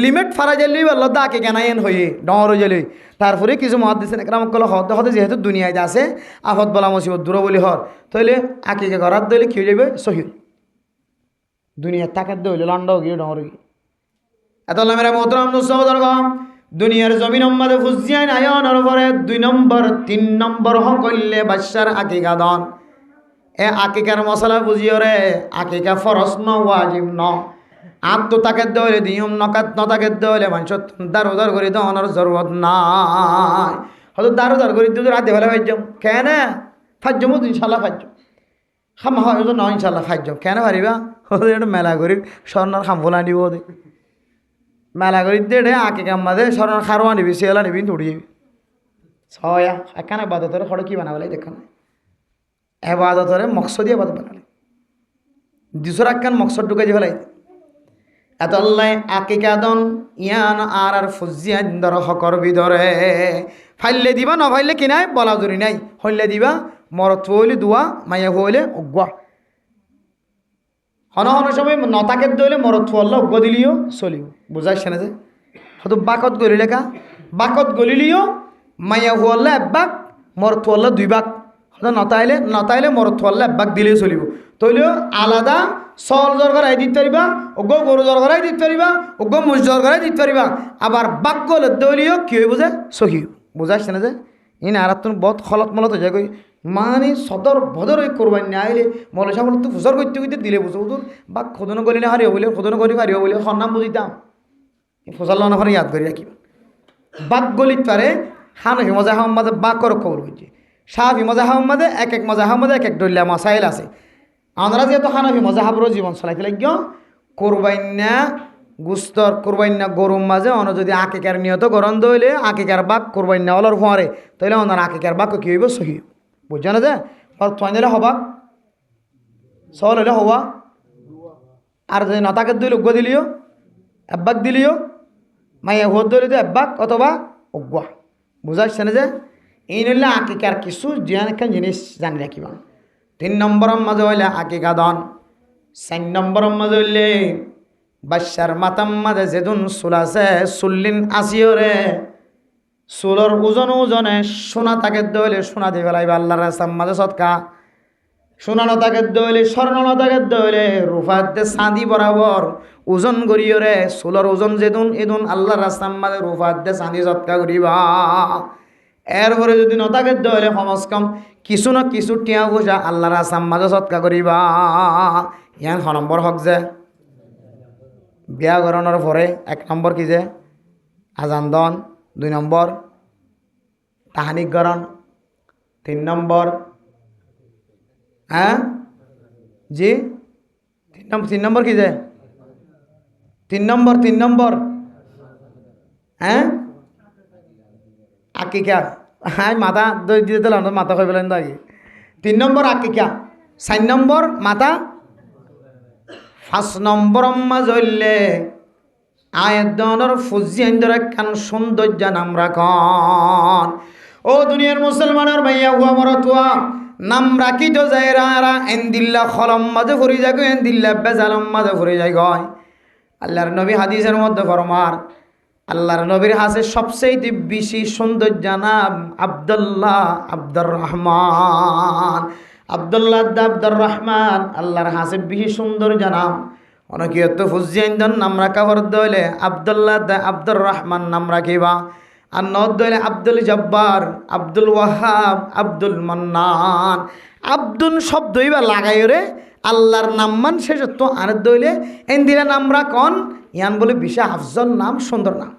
লিমিট ফারা যাইলেই বা লদ্দা আকিকা নাই এন হয়ে ডর হয়ে যাইলে তারপরে কিছু মহাদিসেন একরাম কলে হদ হতে যেহেতু দুনিয়াতে আসে আফত বলা মুসিবত দূর বলি হর তাইলে আকিকা করার দইলে কি হয়ে যাবে সহিল দুনিয়ার তাকাত দইলে লন্ডাও গিয়ে ডর গিয়ে এত মেরা মোহতরাম দোস্তাম দুনিয়ার জমিন সম্মাদে ফুজিয়ান আয়নের পরে 2 নম্বর 3 নম্বর হকলে বাদশার আকিকা দন এ আকিকার মশলা বুঝিও রে আকিকা ফরজ ন ওয়াজিব ন আত তো তাকে দইলে দিয়ম নকাত ন তাকে দইলে মানুষ দার উদার করে দনের জরুরত নাই হয়তো দার উদার করে দিও রাতে ফেলে ফাইজম কেন ফাইজম ইনশাল্লাহ ফাইজম খাম হয় ন ইনশাল্লাহ ফাইজম কেন পারিবা এটা মেলা করি স্বর্ণর খামফুলা দিব দে মেলা করি দে আকিকা মাঝে স্বর্ণর খারোয়া নিবি শিয়ালা নিবি দৌড়ি যাবি ছয়া এখানে বাদতরে খড় কি বানাবলে দেখ না এবাদতরে মকসদি এবাদত বানালে দুসর একখান মকসদ ঢুকে ফেলাই এত আল্লাহ আকিকা দন ইয়ান আর ফুজিয়ান দর হকর বিদরে ফাইলে দিবা ন ফাইলে কিনাই বলা জুরি নাই হইলে দিবা মরত হইলে দুয়া মাইয়া হইলে অগুয়া হন হন সময় নতাকে দইলে মরত হল্লা অজ্ঞ দিলিও চলিও বুঝাইছে না যে হয়তো বাকত গলিলে কা বাকত গলিলিও মাইয়া হল্লা 1 বাক মরত হল্লা 2 বাক নতাইলে মরত হল্লা 1 বাক দিলেই চলিব তইলেও আলাদা চল জ্বর করাই দিতে পারিবা অজ্ঞ গরু জ্বর করাই দিতে পারিবা অজ্ঞ মুজ জ্বর করাই দিতে পারিবা আবার বাক্য দলীয় কি হয়ে বোঝে সহি বোঝাচ্ছে না যে ই না আর তুমি বহুত খলত মলত হয়ে যায় মানে সদর ভদর ওই করবাই না আইলে মলে সাবল তো ফুসর করতে করতে দিলে বুঝো বুঝুন বা খোদন করিলে হারিও বলে খোদন করি হারিও বলে নাম বুঝিতাম ফসল নখরে ইয়াদ করি রাখিবা বাক গলিত পারে হানফি মজাহাম মাঝে বাক করক খবর হয়েছে সাহাফি মজাহাম মাঝে এক মজাহাম মাঝে এক দলিয়া মাসাইল আছে আমরা যেহেতু হানফি মজাহাবরও জীবন চলাইতে লাগিও কোরবাইন্যা গুস্তর কোরবাইন্যা গরুর মাঝে অন যদি আকিকার নিয়ত গরম দইলে আকিকার বাক কোরবাইন্যা অলর ফোয়ারে তাইলে অনার আকিকার বাক কি হইব সহি বুঝছো না যে তোমায় দিলে হবা সল হইলে হওয়া আর যদি নতাকে দুই উগ্গ দিলিও এব্বাক দিলিও মাইয়া ভোট দইলে তো এব্বাক অথবা উগ্গুয়া বুঝাচ্ছে না যে এই নইলে আকিকার কিছু জিয়ান একটা জিনিস জানি রাখিবা 3 নম্বরের মাঝে হইলে আকিকা দন 4 নম্বরের মাঝে হইলে বাচ্চার মাতাম মাঝে যেদিন চুল আছে চুল্লিন আসিওরে চুলর ওজনে সোনা তাকে দইলে সোনা দিয়ে পেলাইবা আল্লাহর রাস্তার মাঝে সৎকা সোনা নতাকে দইলে স্বর্ণ নতাকে দইলে রূপাতে চাঁদি বরাবর ওজন করিওরে চুলর ওজন যেদিন এদিন আল্লাহর রাস্তার মাঝে রূপাতে চাঁদি সৎকা করিবা এরপরে যদি নতাকে দইলে কমস কম কিছু না কিছু টিয়া পয়সা আল্লাহর রাস্তার মাঝে সৎকা করিবা ইয়ান 6 নম্বর হক যে বিয়া করানোর পরে 1 নম্বর কি যে আজান দন 2 নম্বর তাহানিক গরণ 3 নম্বর হ্যাঁ জি 3 নম্বর কি যে 3 নম্বর হ্যাঁ আকিকা হ্যাঁ মাথা দই দিয়ে দিলাম মাথা খাই পেলেন তো আগে 3 নম্বর আকিকা 4 নম্বর মাথা 5 নম্বর জল্লে আয়দনের ফুজিয়ান্দর একখান সৌন্দর্য নাম রাখন ও দুনিয়ার মুসলমানের ভাইয়া হুয়া মরতুয়া নাম রাখি তো যায় রা এন্দিল্লা খলম মাঝে ফুরি যায় এন্দিল্লা বেজালম মাঝে ফুরি যায় গয় আল্লাহর নবী হাদিসের মধ্যে ফরমার আল্লাহর নবীর হাসে সবচেয়ে বেশি সৌন্দর্য নাম আব্দুল্লাহ আব্দুর রহমান আব্দুল্লাহ আব্দুর রহমান আল্লাহর হাসে বেশি সুন্দর জানাম অনেকে তো ফুজিয়াইন্দন নাম রাখা ফরদ হইলে আব্দুল্লাহ আব্দুর রহমান নাম রাখিবা আর নদ দইলে আব্দুল জব্বার আব্দুল ওয়াহাব আব্দুল মান্নান আব্দুল শব্দই বা লাগাই রে আল্লাহর নাম মান শেষ তো আর দইলে এন দিলে নাম রাখন ইয়ান বলে বিশা আফজল নাম সুন্দর নাম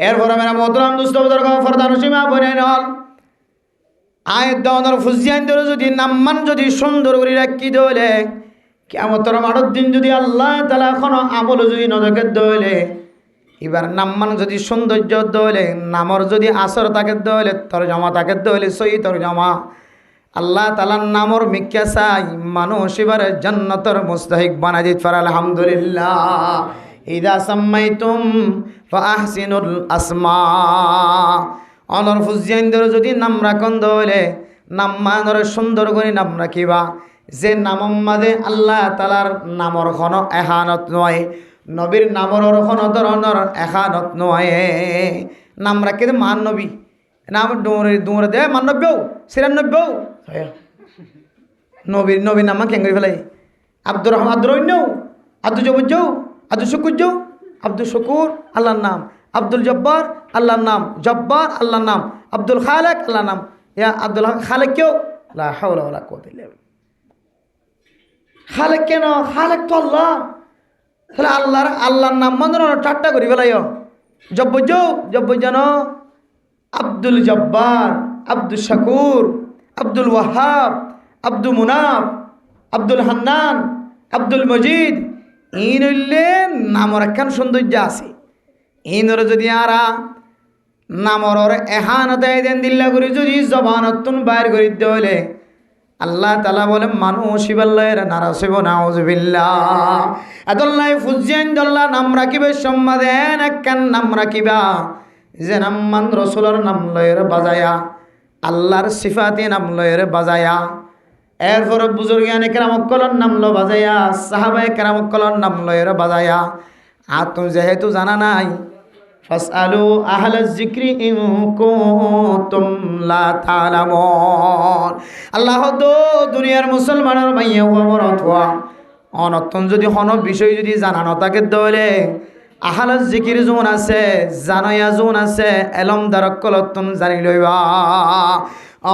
এরপর মেরা মোহতরাম দুস্থ ফরদান সীমা বনে নল আয় দনের ফুজিয়ান ধরে যদি নাম্মান যদি সুন্দর করে রাখি দইলে কিয়ামতের মাঠের দিন যদি আল্লাহ তাআলা কোনো আমল যদি নজকে দইলে এবার নাম্মান যদি সৌন্দর্য দইলে নামর যদি আসর তাকে দইলে তরজমা তাকে দইলে সই তরজমা আল্লাহ তাআলার নামর মিক্কা চাই মানুষ এবার জান্নাতের মুস্তাহিক বানাই দিতে পারে আলহামদুলিল্লাহ ইদা সাম্মাইতুম ফাহসিনুল আসমা অনর ফুজিয়ানদের যদি নাম রাখন দইলে নাম মানর সুন্দর করে নাম রাখিবা যে নামম মাঝে আল্লাহ তাআলার নামর কোনো এহানত নয় নবীর নামর কোনো ধরনের এহানত নয় নাম রাখি মান নবী নাম দৌড়ে দে মান নব্বেও 96 নবীর নাম কেঙ্গরি ফেলাই আব্দুর রহমান আব্দুর অন্যও আব্দুল জবুজ্জৌ আব্দুল শুকুরজৌ আব্দুল শুকুর আল্লাহর নাম আব্দুল জব্বার আল্লাহর নাম জব্বার আল্লাহর নাম আব্দুল খালেক আল্লাহর নাম ইয়া আব্দুল খালেক কেউ লা হাওলা ওয়ালা কুওয়াতা ইল্লা বিল্লাহ খালেক কেন খালেক তো আল্লাহ তাহলে আল্লাহর নাম মন্দির ঠাট্টা করি ফেলাইও জব্বজ্জন আব্দুল জব্বার আব্দুল শাকুর আব্দুল ওয়াহাব আব্দুল মুনাফ আব্দুল হান্নান আব্দুল মজিদ ইন হইলে নামর একখান সৌন্দর্য আছে ইনর যদি আরা নামর এহানত দেন দিল্লা করে যদি জবানতুন বাইর করে দিলে আল্লাহ তাআলা বলে মানুষ ইবাল্লাহের নারাজ হইব নাউজুবিল্লাহ আদাল্লাহ ফুজিয়ান দল্লাহ নাম রাখিবে সম্মাদেন একখান নাম রাখিবা যে নাম মান রাসূলের নাম লয়ের বাজায়া আল্লাহর সিফাতে নাম লয়ের বাজায়া এরপর বুজুর্গানে কেরামকলর নাম লো বাজায়া সাহাবায়ে কেরামকলর নাম লয়ের বাজায়া আর তুমি যেহেতু জানা নাই ফাসআলু আহলাজ যিকরি ইন কুনতুম লা তা'লামুন। আল্লাহ তো দুনিয়ার মুসলমানের মাইয়া খবর অথবা অনতন যদি কোনো বিষয় যদি জানানো থাকে দলে আহলাজ যিকির জোন আছে, জানায়া জোন আছে, এলম দারকলতন জানি লইবা।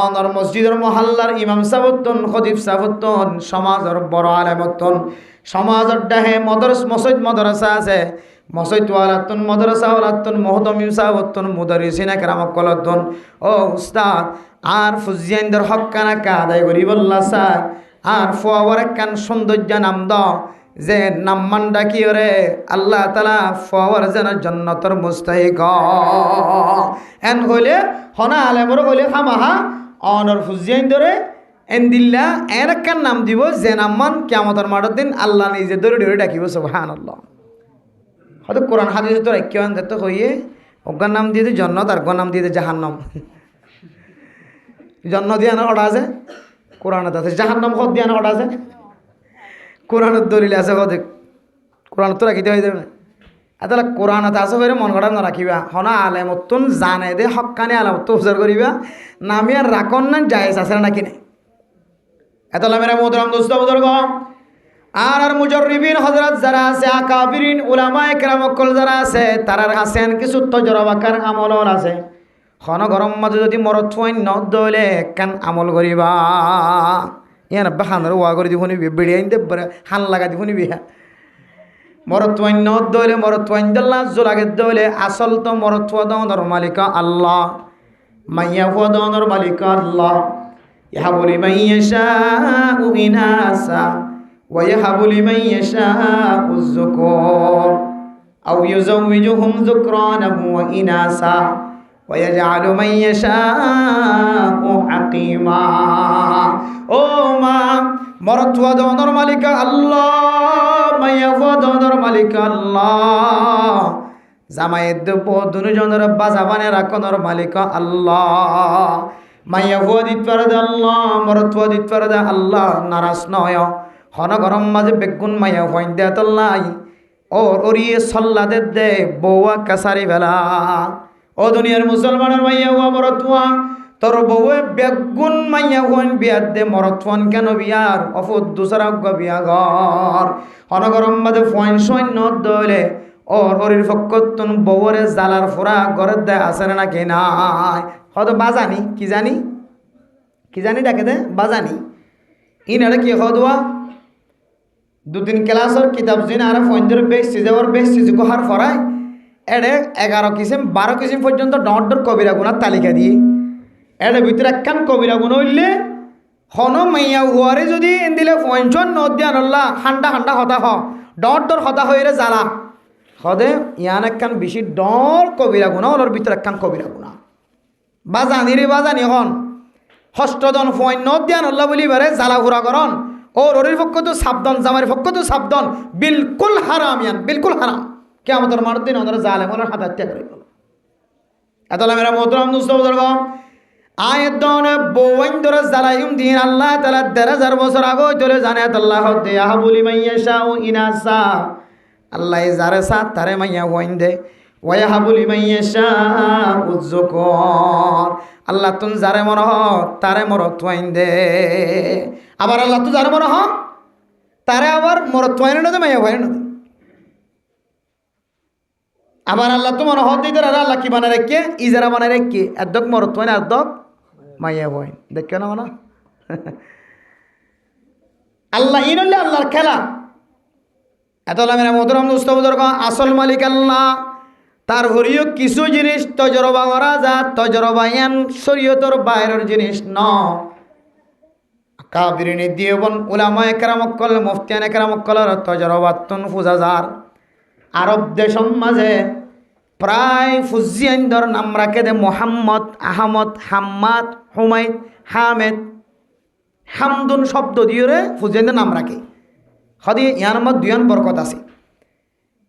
অনর মসজিদের মহল্লার ইমাম সাবতন, খতিব সাবতন, সমাজের বড় আলেমতন, সমাজের ডাহে মসজিদ মাদ্রাসা আছে, মসজিদ ওয়ালাতন মাদ্রাসা ওয়ালাতন মুহতামিম সাবতন মুদারিসিন একরামকলতন ও উস্তাদ আর ফুজিয়ানদের হক্কানা কাদাই গরিবুল্লাহ স্যার আর ফুয়াওয়ার কান সৌন্দর্য নাম দ যে নাম্মান ডাকি রে আল্লাহ তালা ফুয়াওয়ার যেন জন্নতর মুস্তাহিক এন হইলে হনা আলেমর হইলে খামাহা অনর ফুজিয়ান ধরে এন দিল্লা এর কান নাম দিব যে নাম্মান কিয়ামতের মাঠের দিন আল্লাহ নিজে ধরে ধরে ডাকিব সুবহানাল্লাহ। হয়তো কোরআন হাদিস তোর ঐক্যান দেখতে হইয়ে অজ্ঞার নাম দিয়ে জন্নত আর নাম দিয়ে জাহান্নাম। জন্ম দিয়ে আনার অর্ডার আছে কোরআনত আছে, জাহান্নাম হদ দিয়ে আনার অর্ডার আছে কোরআনের দলিল আছে। হদে কোরআনত তো রাখিতে হয়ে যাবে তাহলে কোরআনত আছে করে মন গড়া নরাখিবা হনা আলেমতন জানে দে হকানি আলেমত উজার করিবা নামি আর রাখন না জায়েজ আছে নাকি নাই। এতলা মেরা মোহতারাম দোস্ত বুজুর্গ আর মুজাররিবিন হযরত যারা আছে, আকাবিরিন উলামা একরামকল যারা আছে, তারার হাসেন কিছু তজরবাকার আমল আছে। খন গরম মাঝে যদি মরত থুয়াইন ন দলে কান আমল করিবা ইয়ান বাহানোর ওয়া করে দিব নিবি বেড়িয়ে আইন দেবরে হান লাগা দিব নিবি মরত থুয়াইন ন দলে মরত থুয়াইন দল্লা জোলাগে দলে আসল তো মরত থুয়া দর মালিকা আল্লাহ, মাইয়া ফুয়া দর মালিকা আল্লাহ। ইহাবু লিমান ইয়াশাউ ইনাসা ওয়া ইয়াহাবু লিমান ইয়াশাউ যুকুর আও ইউযাওবিজুহুম যুকরানা ওয়া ইনাসা ويجعل من يشاء حقيما। ও মা মরত ওয়াদর মালিক আল্লাহ, মাইয়া ওয়াদর মালিক আল্লাহ, জামাইয়ের দেব দুজনের বাজাবানে রাখনের মালিক আল্লাহ। মাইয়া ওয়াদিত পারদা আল্লাহ, মরত ওয়াদিত পারদা আল্লাহ নারাজ নয় হন গরম মাঝে বেগুন মাইয়া হইন দে আল্লাহ ওর ওরিয়ে সল্লাদের দে বউয়া কাসারি বেলা। ও দুনিয়ার মুসলমানের মাইয়া হুয়া মরতুয়া তোর বউয়ে বেগুন মাইয়া হুয়ান বিয়ার দে মরতুয়ান কেন বিয়ার অফুদ দুসরা বিয়া ঘর অনগরম বাদে ফয়েন সৈন্য দলে ওর ওরির ফক্কতুন বউরে জালার ফোরা ঘরের দে আসে নাকি নাই। হয়তো বাজানি কি জানি কি জানি ডাকে দে বাজানি ইনারা কি হদুয়া দুদিন ক্লাসের কিতাব জিন আর ফয়েন্দের বেশ সিজাওয়ার বেশ সিজু হার ফরায় এড়ে 11 কিসিম 12 কিসিম পর্যন্ত ডর কবিরা গুণার তালিকা দিয়ে এড়ে ভিতরে একখান কবিরা গুণ হইলে হন মাইয়া হুয়ারে যদি দিলে পঞ্চন নদিয়ান হান্ডা হান্ডা হতা হ ডর হতা হয়ে জ্বালা হদে ইয়ান একখান বেশি ডর কবিরা গুণা ওর ভিতরে একখান কবিরা গুণা বাজানি রে বাজানি হন হষ্টজন ফইন নদিয়ান বলি বারে জ্বালা ঘুরা করন ও ওরির পক্ষ তো সাবধান জামার পক্ষ তো সাবধান বিলকুল হারাম ইয়ান বিলকুল হারাম কিয়ামতের মাঠের দিন ওনারা জালেমের হাত হত্যা করে গেল। এতলা মেরা মোহতারাম দোস্ত বুজুর্গ আয়াত দনে বউইন ধরে জালাইম দিন আল্লাহ তাআলা 1000 বছর আগে চলে জানে আল্লাহ দে ইয়াহাবুলি মাইয়াশাউ ইনাসা আল্লাহ যারে সাথ তারে মাইয়া হইন দে ওয়া ইয়াহাবুলি মাইয়াশাউ যুকুর আল্লাহ তুন যারে মন হ তারে মরত হইন দে। আবার আল্লাহ তু যারে মন হ তারে আবার মরত হইন না দে মাইয়া হইন না। আবার আল্লাহ তো মনে হতে দিতে আল্লাহ কি বানায় রেখে ইজারা বানায় রেখে একদক মরত হয় না একদক মাইয়া হয় দেখে না মানা আল্লাহ ইন হলে আল্লাহর খেলা। এত মেরা মোহতারাম দোস্ত বুজুর্গ আসল মালিক আল্লাহ। তার হরিও কিছু জিনিস তজরবা করা যা তজরবা ইয়ান শরীয়তের বাইরের জিনিস ন কাবিরিনী দিয়েবন উলামা একরামকল মুফতিয়ান একরামকলের তজরবাতুন ফুজাজার আরব দেশের মাঝে প্রায় ফুজিয়ানদের নাম রাখে দে মোহাম্মদ, আহমদ, হাম্মাদ, হুমায়দ, হামেদ, হামদুন শব্দ দিয়ে ফুজিয়ানদের নাম রাখে। হদি ইয়ার মধ্যে দুইয়ান বরকত আছে।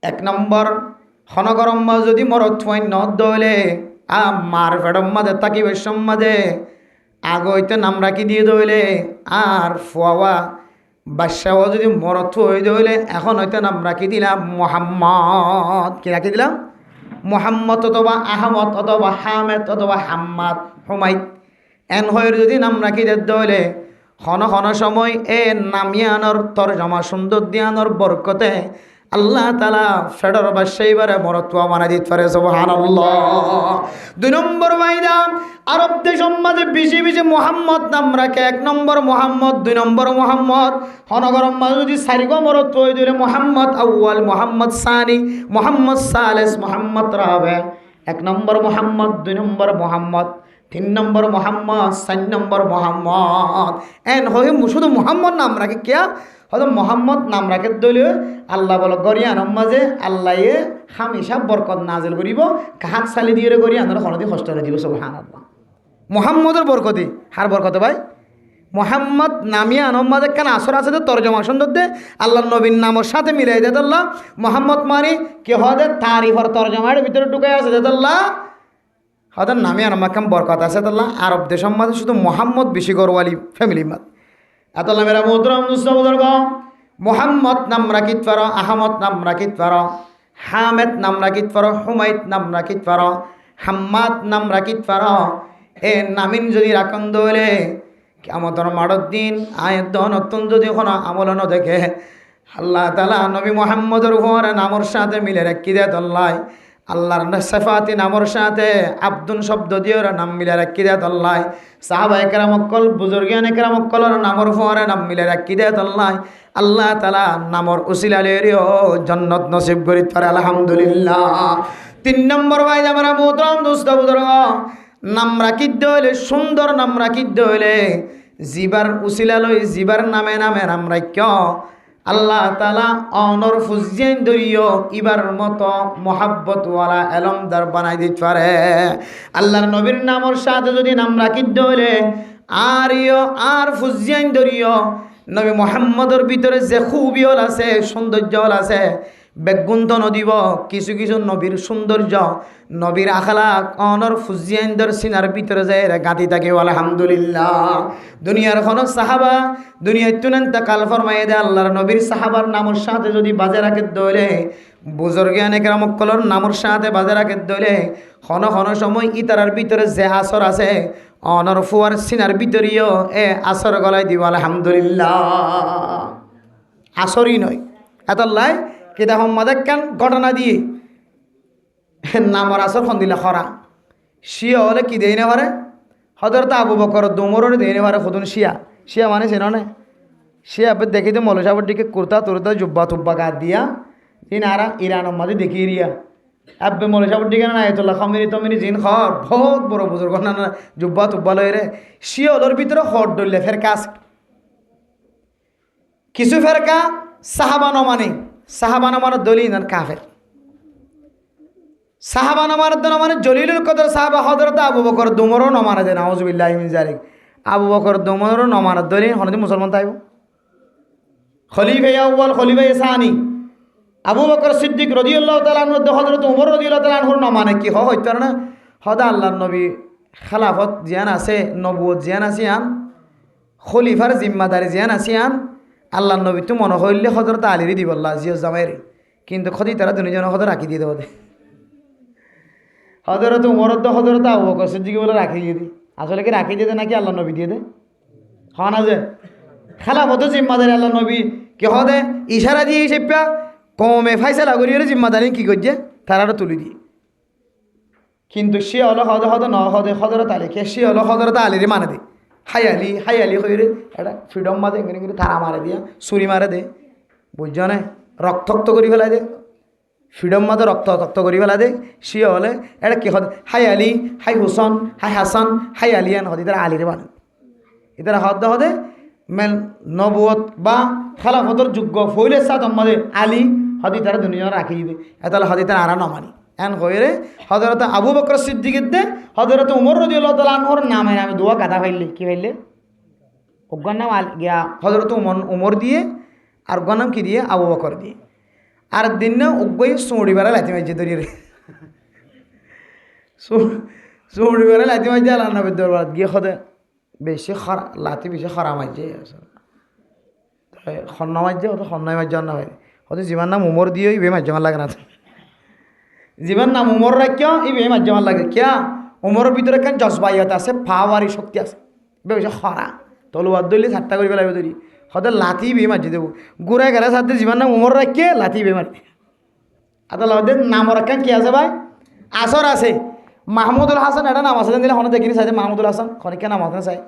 1 নম্বর হনগরম মাঝে যদি মরত হয় ন দলে মার ফেডম মাঝে তাকি বেশম মাঝে আগইতে নাম রাখি দিয়ে দইলে আর ফুয়াওয়া বাদশাহ যদি মরত হয়ে দইলে এখন হয়তো নাম রাখি দিলাম মোহাম্মদ কি রাখি দিলাম মোহাম্মদ অথবা আহমদ অথবা হামেদ অথবা হাম্মাদ হুমাইদ এন হয়ে যদি নাম রাখি দিতে হলে ক্ষণ ক্ষণ সময় এ নামিয়ানোর তরজমা সুন্দর দিয়ানোর বরকতে আল্লাহ তালা ফেডর বাসাইবারে মরত্বা মানা দিতে পারে সুবহানাল্লাহ। 2 নম্বর বাইদা আরব দেশ মাঝে বেশি বেশি মোহাম্মদ নাম রাখে। 1 নম্বর মোহাম্মদ, 2 নম্বর মোহাম্মদ। হনগরম মাঝে যদি 4 গো মরত্ব হয়ে দিলে মোহাম্মদ আউয়াল, মোহাম্মদ সানি, মোহাম্মদ সালেস, মোহাম্মদ রাবে। 1 নম্বর মোহাম্মদ, 2 নম্বর মোহাম্মদ, 3 নম্বর মোহাম্মদ, 4 নম্বর মোহাম্মদ। এন হয়ে শুধু মোহাম্মদ নাম রাখে কিয়া হয়তো মোহাম্মদ নাম রাখে দলীয় আল্লাহ বল গরিয়ানোর মাঝে আল্লাহ হামেশা বরকত নাজিল করিব। কাহাত চালি দিয়ে গরিয়ানোর হনদি কষ্ট দিব সুবহানাল্লাহ। মোহাম্মদের বরকতি হার বরকতে ভাই মোহাম্মদ নামিয়া আনোর মাঝে কেন আসর আছে তো তরজমা সুন্দর দে আল্লাহ নবীর নামের সাথে মিলাই দে আল্লাহ মোহাম্মদ মানি কে হদে তারিফর তরজমার ভিতরে ঢুকে আছে দে আল্লাহ হদের নামে আনমাকাম বরকত আছে আল্লাহ। আরব দেশের মাঝে শুধু মোহাম্মদ বেশি গরওয়ালি ফ্যামিলি মাত এতলা মেরা মোহতরম মুস্তাবুজুর্গ মোহাম্মদ নাম রাখিত পারো, আহমদ নাম রাখিত পারো, হামেদ নাম রাখিত পারো, হুমাইদ নাম রাখিত পারো, হাম্মাদ নাম রাখিত পারো। এ নামিন যদি রাখন দলে কেমতর মাড়র দিন আয়ের নতুন যদি কোনো আমল ন দেখে আল্লাহ তালা নবী মোহাম্মদের উপর নামর সাথে মিলে রাখি দেয় তল্লায় আল্লাহর সেফাতি নামর সাথে আব্দুল শব্দ দিয়ে নাম মিলে রাখি দেয় তল্লায় সাহাবা একরাম অক্কল বুজুর্গান একরাম অক্কলর নামর ফোয়ারে নাম মিলে রাখি দেয় তল্লায় আল্লাহ তালা নামর উসিলালেরিও জন্নত নসিব করি পারে আলহামদুলিল্লাহ। 3 নম্বর ভাই আমরা মোহতরম দোস্ত বুজুর্গ নাম রাখিত হইলে সুন্দর নাম রাখিত হইলে জিবার উসিলালই জিবার নামে নামে নাম রাখ্য আল্লাহ তালা অনর ফুজিয়ান দরিয় ইবার মতো মোহাব্বতওয়ালা এলমদার বানাই দিতে পারে। আল্লাহর নবীর নামর সাথে যদি নাম রাখিত হইলে আর ফুজিয়ান দরিয় নবী মোহাম্মদর ভিতরে যে খুবিয়ল আছে সৌন্দর্য আছে বেগুন্ত নদীব কিছু কিছু নবীর সৌন্দর্য নবীর আখলাক অনর ফুজিয়ানদের সিনার ভিতরে যায় গাঁতি থাকে আলহামদুলিল্লাহ। দুনিয়ার কোনো সাহাবা দুনিয়ায় তুনেন তা কাল ফরমাই দে আল্লাহর নবীর সাহাবার নামর সাথে যদি বাজে রাখে দলে বুজুর্গান একরামকলর নামর সাথে বাজে রাখে দলে ক্ষণ ক্ষণ সময় ইতারার ভিতরে যে আসর আছে অনর ফুয়ার সিনার ভিতরেও এ আসর গলায় দিব আলহামদুলিল্লাহ। আসরই নয় এতল্লাই কেতা সম্মাদের কেন ঘটনা দিয়ে নামর আসর খন দিলে খরা শিয়া হলে কি দেই না পারে হজরত আবু বকর দোমরের দেই না পারে খুদুন শিয়া শিয়া মানে চেনে শিয়া দেখি তো মৌল সাহেবের দিকে কুর্তা তুর্তা জুব্বা তুব্বা গাত দিয়া তিনারা ইরানের মাঝে দেখি রিয়া আব্বে মৌল সাহেবের দিকে না আয়তুল্লাহ খামিনি তমিনি জিন খর বহুত বড় বুজুর্গ না জুব্বা তুব্বা লয় রে শিয়া হলোর ভিতরে হট ডললে ফেরকা আছে কিছু ফেরকা সাহাবানো মানে সাহাবানা মানের দলিল কাফের সাহাবানা মানের দল মানে জলিলুল কদর সাহাবা হযরত আবু বকর দুমরও নমানা দেন আউযুবিল্লাহি মিন যালিক আবু বকর দুমরও নমানা দলিল হনদি মুসলমান তাইব খলিফা আউয়াল খলিফা সানি আবু বকর সিদ্দিক রাদিয়াল্লাহু তাআলা আনহু হযরত ওমর রাদিয়াল্লাহু তাআলা আনহুর নমানে কি হইতো না হদা আল্লাহর নবী খেলাফত জিয়ান আছে নবুয়ত জিয়ান আছে আন খলিফার জিম্মাদারি জিয়ান আছে আন আল্লাহ নবী তো মনে হইলে হজরত আলীরই দিব আল্লাহ জিও জামাইরে কিন্তু খদি তারা দুজনে হজর রাখি দিয়ে দেবো হজরত উমরত হজরত আবু বকর সিদ্দিক বলে রাখি দিয়ে দিই আসলে কি রাখি দিয়ে দে নাকি আল্লাহ নবী দিয়ে দে হ্যাঁ না যে খেলাফত জিম্মাদারি আল্লাহ নবী কি হদে ইশারা দিয়ে সেপা কমে ফাইসালা করিয়ে জিম্মাদারি কি করছে তারা তুলি দিয়ে কিন্তু সে হলো হদে ন হদে হজরত আলী কে সে হলো হজরত আলীর মানে দে হাই আলি হয়ে এটা ফ্রিডম মাদে এখানে কিন্তু তারা মারে দিয়া ছুরি মারে দে বুঝছ না রক্তাক্ত করি ফেলাই দে ফ্রিডম মাদে রক্তাক্ত করি ফেলাই দে সে হলে এটা কি হদ হাই আলী হাই হুসন হাই হাসান হাই আলিয়ান হদ ইতারা আলিরে মানে ইতারা হদে মেন নবুয়ত বা খেলাফতর যোগ্য ফইলে সাত আমাদে আলী হদি তারা দুনিয়া রাখি দিবে এতালে হদি তারা আরা নমানি এন হয়ে হজরত আবু বকর সিদ্দিকের দে হজরত উমর রাদিয়াল্লাহু তাআলা আনহুর নামে নামে দোয়া গাদা ফাইলে কি ফাইলে ওগার নাম গিয়া হজরত উমর দিয়ে আর ওগার নাম কি দিয়ে আবু বকর দিয়ে আর দিন না ওগই সুড়ি বেড়া লাইতে মাইছে দরিয়ে সুড়ি বেড়া লাইতে মাইছে আল্লাহ নবীর দরবার গিয়ে হদে বেশি খরা লাতি বেশি খরা মাইছে খন্না মাইছে হতো খন্নাই মাইছে না হয় হয়তো যিমান নাম উমর দিয়ে ইবে মাইছে আমার লাগে না জীবন নাম উমর রাখিও ই বে মাঝে ভাল লাগে কিয়া উমরের ভিতরে কেন জজবাইয়ত আছে পাওয়ারি শক্তি আছে বেশি খরা তলোয়ার দলি ঠাট্টা করি পেলাইব ধরি হয়তো লাথি বে মাঝে দেবো ঘুরে গেলে সাথে জীবন নাম উমর রাখিয়ে লাথি বে মারি আদালতে নাম রাখেন কি আছে ভাই আসর আছে মাহমুদুল হাসান এটা নাম আছে দিলে হনে দেখিনি চাই মাহমুদুল হাসান খনিকে নাম আছে চাই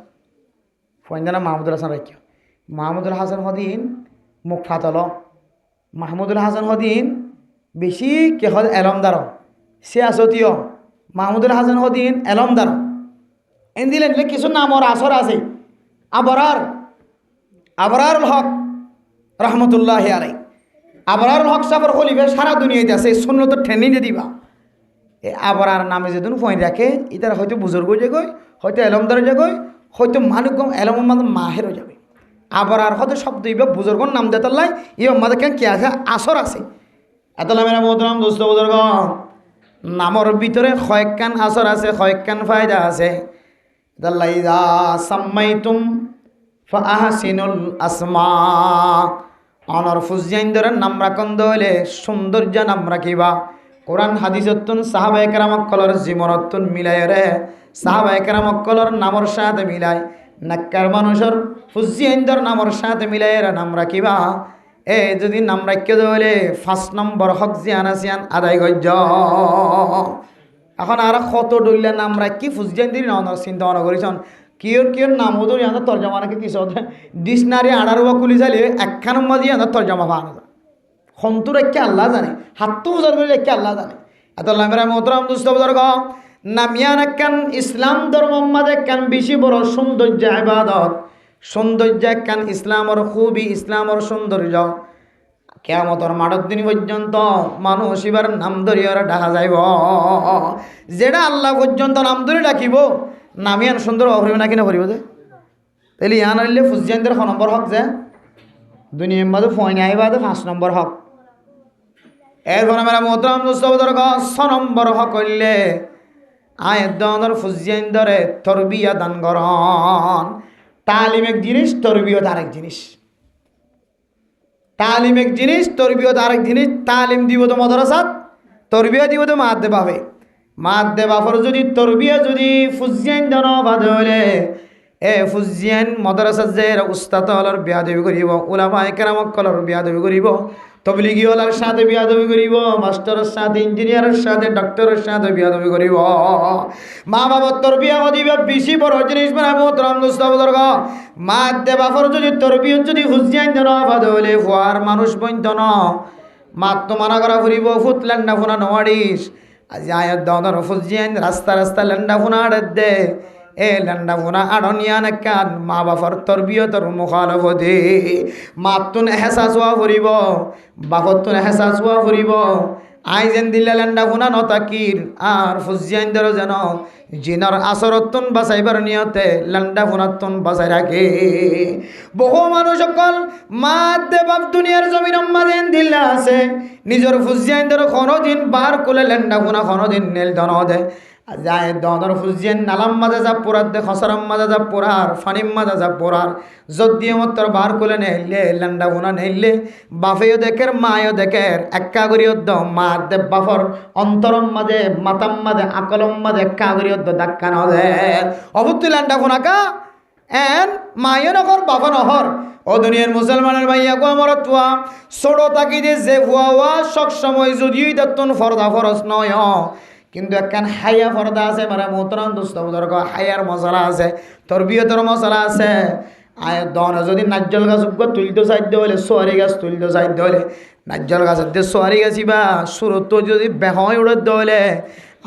ফয়না মাহমুদুল হাসান রাখিও মাহমুদুল হাসান হদিন মুখ ফাতল মাহমুদুল হাসান হদিন বেশি কে হদ এলমদার সে আসতীয় মাহমুদুল হাসান হদিন এলমদার এন দিলেন কিছু নামর আসর আছে আবরারুল হক রহমতুল্লাহ আলাই আবরারুল হক সাবর খলিফা সারা দুনিয়াতে আছে সুন্নত ট্রেনিং দিয়ে দিবা এ আবরার নামে যেদিন ফোন রাখে ইতার হয়তো বুজুর্গ যাগই হয়তো এলমদার যাগই হয়তো মানুষ এলম মাহেরও যাবে আবরার হয়তো শব্দ ইবা বুজুর্গর নাম দেতাল্লাই ই আমাদের কেন কি আছে আসর আছে এতলা মেরা মোহতরম দোস্ত বুজুর্গ নামর ভিতরে কয়েকখান আসর আছে কয়েকখান ফায়দা আছে দাল্লাইদা সাম্মাইতুম ফাআহসিনুল আসমা অনর ফুজিয়াইন্দরের নাম রাখন দলে সৌন্দর্য নাম রাখিবা কোরআন হাদিসতুন সাহাবা একরাম কলর জীবনতুন মিলাই রে সাহাবা একরাম কলর নামর সাথে মিলাই নাক্কার মানুষের ফুজিয়াইন্দর নামর সাথে মিলাই রে নাম রাখিবা এ যদি নাম রাখিয়ে দলে 5 নম্বর হক জিয়ান আসিয়ান আদায় গজ্জ এখন আর কত ডইলে নাম রাখি ফুজিয়াইন্দির না চিন্তা ভাবনা করেছেন কিয়র নাম ওদের ইয়াদের তর্জমা নাকি কিছু ডিকশনারি আড়ার বা কুলি চাইলে একখান মাঝে ইয়াদের তর্জমা পাওয়া যায় সন্তুর একে আল্লাহ জানে হাতটো বুঝার করে একে আল্লাহ জানে এত লামেরা মোহতরম দুস্থ বুজুর্গ নামিয়ান একখান ইসলাম ধর্ম মাঝে একখান বেশি বড় সৌন্দর্য ইবাদত সৌন্দর্য একখান ইসলামর খুবই ইসলামর সৌন্দর্য কিয়ামতের মাঠের দিন পর্যন্ত মানুষ এবার নাম ধরিয়া ডাকা যাইব যেটা আল্লাহ পর্যন্ত নাম ধরে ডাকিব নামিয়ান সুন্দর অভরিব না কিনা ভরিব যে তাহলে ইয়ান হইলে ফুজিয়ানদের 6 নম্বর হক যে দুনিয়ার মাঝে ফয়না আইবাদে 5 নম্বর হক এরপর আমরা মোহতরম দোস্ত বুজুর্গ 6 নম্বর হক হইলে আয়াতর ফুজিয়ানদরে তরবিয়া দান করন তালিম এক জিনিস তরবিয়ত আরেক জিনিস তালিম এক জিনিস তরবিয়ত আরেক জিনিস তালিম দিব তো মাদ্রাসাত তরবিয়া দিব তো মাদ্দে পাবে মাদ্দে বাফর যদি তরবিয়া যদি ফুজিয়ান দান বাদ হলে এ ফুজিয়ান মাদ্রাসাত যে উস্তাদ হলর বিয়াদবি করিব উলামা একরাম কলর বিয়াদবি করিব তবলিগি হলার সাথে বিয়াদবি করিব মাস্টারের সাথে ইঞ্জিনিয়ারের সাথে ডক্টরের সাথে বিয়াদবি করিব মা বাবার তরবিয়া দিবে বেশি বড় জিনিস মানে মোহতরম দোস্ত বুজুর্গ মাদ্দে বাফর যদি তরবিয়ত যদি ফুজিয়ান দান বাদ হলে ফুয়ার মানুষ বইত ন মাত্র মানা করা ফুরিব ফুট লেন্ডা ফোনা নোয়ারিস আজ আয়াত দর ফুজিয়ান রাস্তা রাস্তা লেন্ডা ফোনা আড়ে দে এ লেন্ডা ফোনা আড়নিয়ান কান মা বাবার তরবিয়তর মুখালফতে মাতুন এহসাস হওয়া ফুরিব বাপতুন এহসাস হওয়া ফুরিব আইজেন দিলে লেন্ডা ফোনা নতাকির আর ফুজিয়ান দর যেন জিনার আসরতুন বাঁচাইবার নিয়তে লেন্ডা ফোনাতুন বাঁচাই রাখে বহু মানুষ সকল মাদ্দে বাপ দুনিয়ার জমিন মাদেন দিল্লা আছে নিজের ফুজিয়ান দর কোনোদিন বার কোলে লেন্ডা ফোনা কোনোদিন নেল দন দে যায় দর ফুজিয়ান নালাম মাঝে যা পোড়ার দে খসরাম মাঝে যা পোড়ার ফানিম মাঝে যা পোড়ার যদি মতর বার কোলে নেইলে লেন্ডা ফোনা নেইলে বাপেও দেখের মায়ও দেখের একা করিও দ মাদ্দে বাপর অন্তরম মাঝে মাতাম মাঝে আকলম মাঝে একা করিও দ ধাক্কা ন দে অবুত্তি লেন্ডা ফোনা কা এন মায়ও নকর বাপা নহর ও দুনিয়ার মুসলমানের ভাইয়া গো আমার তুয়া ছোট থাকি যে ভুয়া সব সময় যদিও ইদাতুন ফরদা ফরজ নয় কিন্তু একখান হাইয়া ফরদা আছে মানে মোহতরম দোস্ত বুজুর্গ হাইয়ার মশলা আছে তরবিয়তের মশলা আছে আয় দনে যদি নাজ্জল গাছ তুলতে চাইতে হলে সোয়ারি গাছ তুলতে চাইতে হলে নাজ্জল গাছের দিয়ে সোয়ারি গাছি বা সুরত যদি বেহয় উড়তে হলে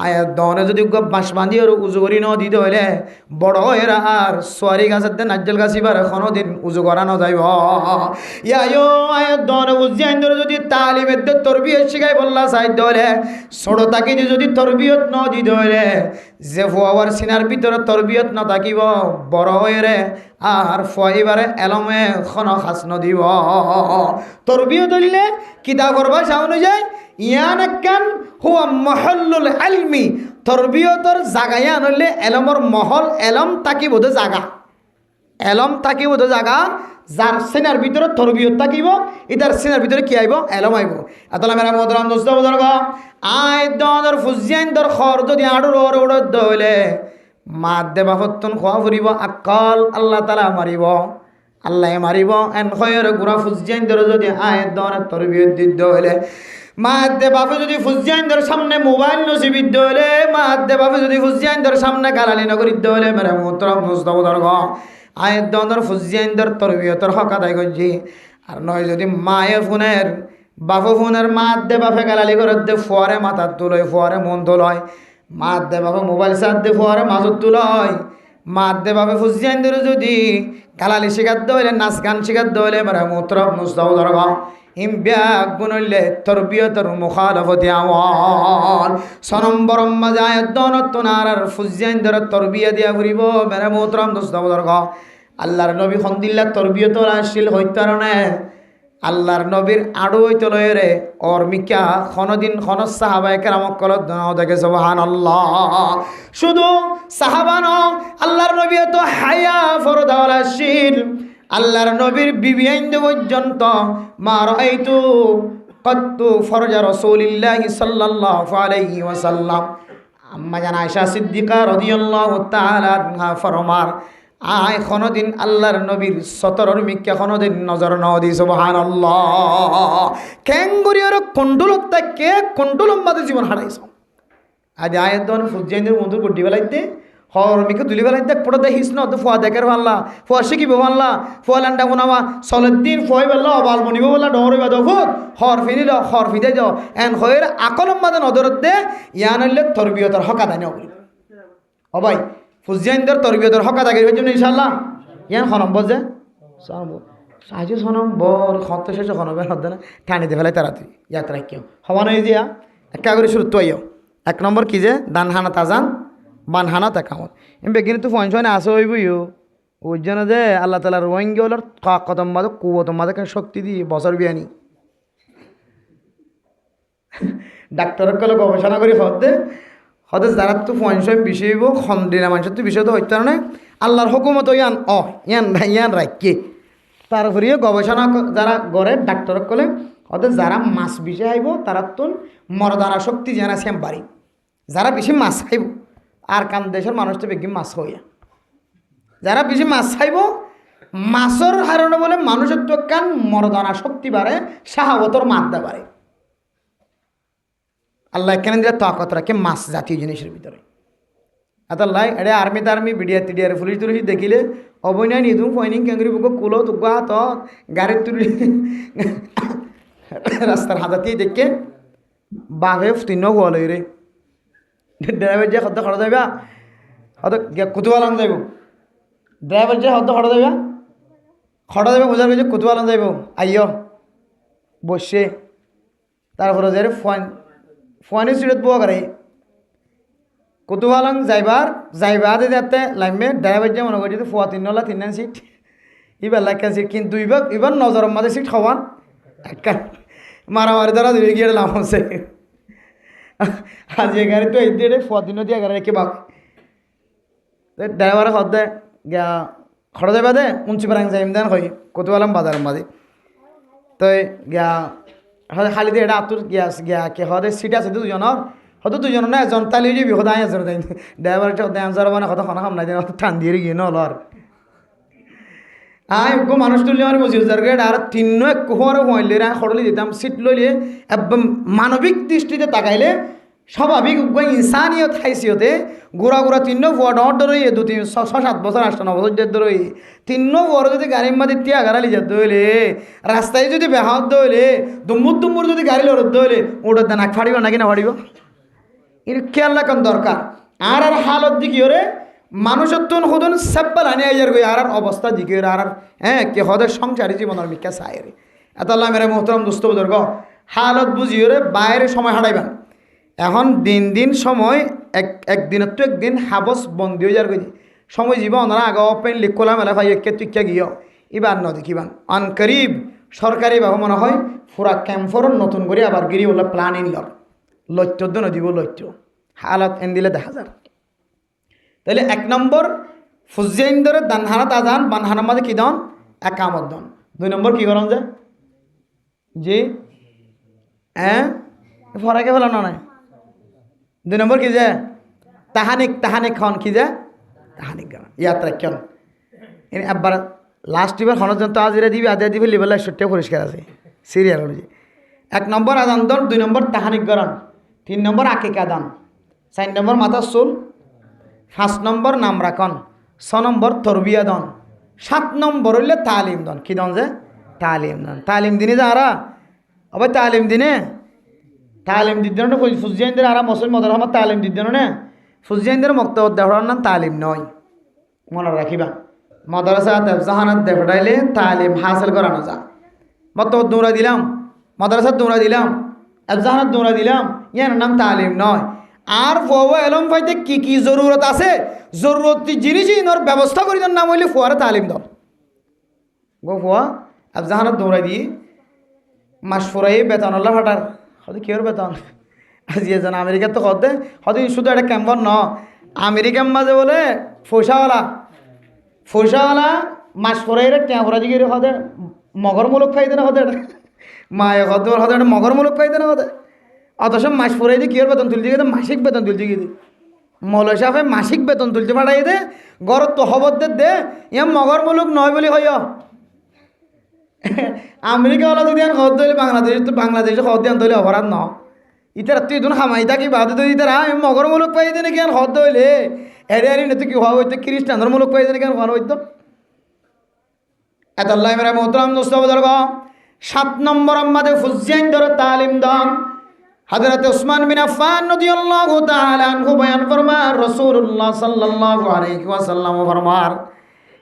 আয় দনে যদি বাঁশ বাঁধি আর উজু করি ন দিতে হলে বড় এরা আর সোয়ারি গাছের দিয়ে নাজ্জল গাছিবার এখনো দিন উজু করা ন যাইব ইয়ায়ো আয় দনে উজ্জাইন ধরে যদি তালিমের দিয়ে তরবিয়ত শিখাই বললা চাইতে হলে ছোট থাকি যদি তরবিয়ত ন দিতে হলে যে ফুয়ার সিনার ভিতরে তরবিয়ত ন থাকিব বড় হয়ে আর ফুয়াইবারে এলমে খন খাস নদিব তরবিয়ত হইলে কিতাবর ভাষা অনুযায়ী ইয়ান একখান হুয়া মহল্লুল ইলমি তরবিয়তর জাগায় আনলে এলমর মহল এলম তাকি বোধ জাগা এলম থাকিব তো জায়গা যার সেনার ভিতরে তরবিয়ত থাকিব ইতার সেনার ভিতরে কি আইব এলম আইব আতলা মেরা মোদরাম দোস্ত বুজুর্গ আই দর ফুজিয়ান দর খর যদি আড়ুর ওর উড়ত দইলে মাত দেবা ফত্তন খোয়া ফুরিব আকল আল্লাহ তালা মারিব আল্লাহ মারিব এন খয়ের গুড়া ফুজিয়ান দর যদি আয় দর তরবিয়ত দিত হইলে মাত দে বাপে যদি ফুজিয়ান দর সামনে মোবাইল নসিবিদ হইলে মাত দে বাপে যদি ফুজিয়ান দর সামনে গালালি নগরিত হইলে মেরা মোদরাম দোস্ত বুজুর্গ আয়ের দর ফুজিয়ানদের তরবিয়তর হক আদায় করছি আর নয় যদি মায়ে ফোনের বাপু ফোনের মাত দে বাপে গালালি করে দে ফুয়ারে মাথার তুলয় ফুয়ারে মন তুলয় মাত দে বাপে মোবাইল সাত দে ফুয়ারে মাজত তুলয় মাত দে বাপে ফুজিয়ানদের যদি গালালি শিখাত হইলে নাচ গান শিখাত হইলে মানে মোতরব মুস্তাউ ধরব ইমবিয়া গুণলে তরবিয়তর মুখালফতি আওয়াল সনম্বরম মাজায় দনতনার আর ফুজিয়ানদের তরবিয়া দিয়া ফুরিব মেরে মোতরম মুস্তাউ ধরব আল্লাহর নবী খন্দিল্লা তরবিয়ত আসছিল হইতারণে আল্লাহর নবীর আড়ু হইতে লয়ে রে ওর মিকা খনদিন খন সাহাবায়ে কেরামক কলত দাও দেখে সুবহানাল্লাহ শুধু সাহাবান আল্লাহর নবী তো হায়া ফরদাওয়ালা আসছিল আল্লাহর নবীর বিবি আইন্দে পর্যন্ত মা রাআইতু কত্তু ফরজা রাসূলিল্লাহি সাল্লাল্লাহু আলাইহি ওয়াসাল্লাম আম্মা জান আয়েশা সিদ্দিকা রাদিয়াল্লাহু তাআলা আনহা ফরমার আয় খনদিন আল্লাহর নবীর সতরর মিক্কা খনদিন নজর নদি সুবহানাল্লাহ কেঙ্গুরিয়র কন্ডুলত তাকে কন্ডুলম বাদে জীবন হারাইছ আজ আয়ের দন ফুজিয়ানদের মধুর গড্ডি বেলাইতে হর মিকে তুলি বেলাইতে পড়ে দেখিস না তো ফুয়া দেখার ভাল্লা ফুয়া শিখিব ভাল্লা ফুয়া লান্ডা গুনামা সলেদ্দিন ফুয়াই বেলা অবাল মনিব বেলা ডহরে বাদ ফুট হর ফিনিল হর ফিদে যাও এন হয়ের আকলম বাদে নজরত দে ইয়ান হইলে তরবিয়তর হক আদায় নকরি ও ভাই ফুজিয়ানদের তরবিয়তর হক আদায় করিবার জন্য ইনশাআল্লাহ ইয়ান খনম্বর যে সাহায্য খনম্বর খত শেষ খনবের হদ্দে না ঠানিতে ফেলাই তাড়াতাড়ি যাত্রা কেউ হওয়া নয় দিয়া একা করে শুরু তো আইও এক নম্বর কি যে দান হানা তাজান বান হানা তাকামত এম বেগিনে তো ফোন ছয় না আসো হইবইও ওই জন্য যে আল্লাহ তালার রোহিঙ্গি হলার কতম মাদে কুবতম মাদে শক্তি দিয়ে বছর বিয়ানি ডাক্তারের কলে গবেষণা করি হতে যারা তো ফোন ছয় বিষয় হইব খন্দিনা মানুষের তো বিষয় তো হইতে না আল্লাহর হুকুমত ইয়ান ইয়ান রাখকে তারপরেও গবেষণা যারা গড়ে ডাক্তারের কলে হতে যারা মাছ বিষে আইব তারা তো মরদানা শক্তি জানা শ্যাম বাড়ি যারা বেশি মাছ খাইব আর কান দেশের মানুষ তো বেশি মাছ হইয়া যারা বেশি মাছ খাইব মাছের কারণে বলে মানুষের তো কান মরদানা শক্তি বাড়ে শাহাবতর মাদ্দা বাড়ে আল্লাহ কেন দিলে তাকত রাখে মাছ জাতীয় জিনিসের ভিতরে আতাল্লাহ এটা আর্মি তার্মি বিডিআর টিডিআর পুলিশ টুলিশ দেখিলে অবনয় নিদুম ফয়নিং কেঙ্গুরি বুক কুলো তুগা হাত গাড়ির তুলি রাস্তার হাতাতেই দেখে বাঘে তিন হল রে ড্রাইভার যে হদ্দ খড়া যাইবা হয়তো কুতুবালান যাইব ড্রাইভার যে হদ্দ খড়া যাইবা বোঝার গেছে কুতুবালান যাইব আইয় বসে তারপরে যে ফোয়ানি সিটত বয়া করে কুতুবালান যাইবা যাতে লাইমে ড্রাইভার যে মনে করছে ফোয়া তিন সিট এবার লাইকা সিট কিন্তু এবার নজর মাঝে সিট খাওয়ান একটা মারামারি দ্বারা দূরে গিয়ে লাভ হচ্ছে আজ এ গাড়ি তো এই দিয়ে ফদিন দিয়ে গাড়ি রেখে বাক ড্রাইভারে হদ্দে গিয়া খড়া যাবা দে উঞ্চি পারাং যাইম দেন হই কতবালাম বাজার মাঝে তো গিয়া খালি দিয়ে এটা আতুর গিয়া কে হদে সিট আছে দুজনের হয়তো দুজনের না এজন তালি যাবি সদায় আছে ড্রাইভারটা হদ্দে আনসার মানে কথা খানা খাম নাই দেন টান দিয়ে গিয়ে নল আর গো মানুষ তুললে আমার বসে যার গেট আর তিন এক কুয়ারে হইলে খড়লি দিতাম সিট লইলে একদম মানবিক দৃষ্টিতে তাকাইলে স্বাভাবিক ইনসানিয়ত হাইসিয়তে গোড়া তিন্ন ফুয়া ডর ধরে 6-7 বছর 8-9 বছর যে ধরে তিন্ন বড় যদি গাড়ির মাঝে তিয়া গাড়ালি যেত হইলে রাস্তায় যদি বেহাত দইলে দুম্বুর যদি গাড়ি লড়ত দইলে ওটার দান আগ ফাড়িব নাকি না ফাড়িব এর খেয়াল রাখান দরকার আর হালত দিকে ওরে মানুষের তুন সদন সেব্বাল আনি আইয়ার গই আর অবস্থা দিকে আর কে হদের সংসারী জীবনের মিকা চাইরে এতাল্লাহ মেরে মোহতরম দুস্থ বুজুর্গ হালত বুঝিও রে বাইরে সময় হারাইবেন এখন দিন সময় একদিনের তো একদিন হাবস বন্দি হয়ে যার গই সময় জীব ওনারা আগে অপেন লিখলা মেলা ভাই একে তুইকা গিয়ে এবার ন দেখিবান আনকরিব সরকারি ভাবে মনে হয় পুরা ক্যাম্পর নতুন করে আবার গিরি বলে প্ল্যান ইনলর লইত্য দিব লইত্য হালত এন দিলে দেখা যার তাহলে 1 নম্বর ফুজিয়াইন ধরে দানহানাত আজান বানহানার মাঝে কি দন একামত দন 2 নম্বর কি করন যে জি ফরাকে ফেলানো নাই 2 নম্বর কি যে তাহানিক খন কি যে তাহানিক গান ইয়াত্রা কেন একবার লাস্ট এবার হনজন্ত আজিরা দিবি আদিয়া দিবি লিবেলা 61 পরিষ্কার আছে সিরিয়াল অনুযায়ী 1 নম্বর আজান দন 2 নম্বর তাহানিক গরণ 3 নম্বর আকিকা দান 4 নম্বর মাথা চুল 5 নম্বর নাম রাখন 6 নম্বর তরবিয়া দন 7 নম্বর হইলে তালিম দন কি দন যে তালিম দন তালিম দিনে যারা আবার তালিম দিনে তালিম দিতেন না ফুজিয়াইনদের আরা মুসলিম মদর রহমত তালিম দিতেন না ফুজিয়াইনদের মক্তব দেওয়ার নাম তালিম নয় মনে রাখিবা মাদ্রাসা জাহানাত দেখাইলে তালিম হাসিল করানো যা মক্তব দৌড়া দিলাম মাদ্রাসা দৌড়া দিলাম জাহানাত দৌড়া দিলাম ইয়ার নাম তালিম নয় আর ফুয়া এলম পাইতে কি কি জরুরত আছে জরুরত জিনিসই ইনর ব্যবস্থা করি নাম হইলে ফুয়ারে তালিম দল গো ফুয়া জাহানাত দৌড়া দিয়ে মাস ফুরাই বেতন আল্লাহ ফাটার হয়তো কিহর বেতন আজি এজন আমেরিকার তো কদে হয়তো শুধু একটা ক্যাম্পর ন আমেরিকার মাঝে বলে ফৈসাওয়ালা মাস ফুরাইরে ট্যাঁ ফুরা দিকে হদে মগর মুলক খাইতে না হদে মায়ে হদ হদে মগর মুলক খাইতে না হদে অথচ মাস ফুরাই দিয়ে কিহর বেতন তুলতে গিয়ে মাসিক বেতন তুলতে গিয়ে মৌলা সাহেব মাসিক বেতন তুলতে পাঠাই দে গড় তো হবদ্দের দে ইয়া মগর মুলুক নয় বলি হয় আমেরিকাওয়ালা যদি আর হদ ধরলে বাংলাদেশে হদ দিয়ে ধরলে অপরাধ ন ইতার তুই দুন হামাই থাকি বাদে তো ইতারা মগর মুলুক পাই দেনে কেন হদ ধরলে এরে আরি নেতে কি হওয়া হইতো খ্রিস্টানদের মুলুক পাই দেনে কেন হওয়া হইতো এতাল্লাহ মেরা মোহতরাম দোস্ত 7 নম্বর আমাদের ফুজিয়াইন ধরে তালিম দান হযরত উসমান বিন আফফান রাদিয়াল্লাহু তাআলা আনহু বয়ান ফরমান রাসূলুল্লাহ সাল্লাল্লাহু আলাইহি ওয়াসাল্লাম ফরমান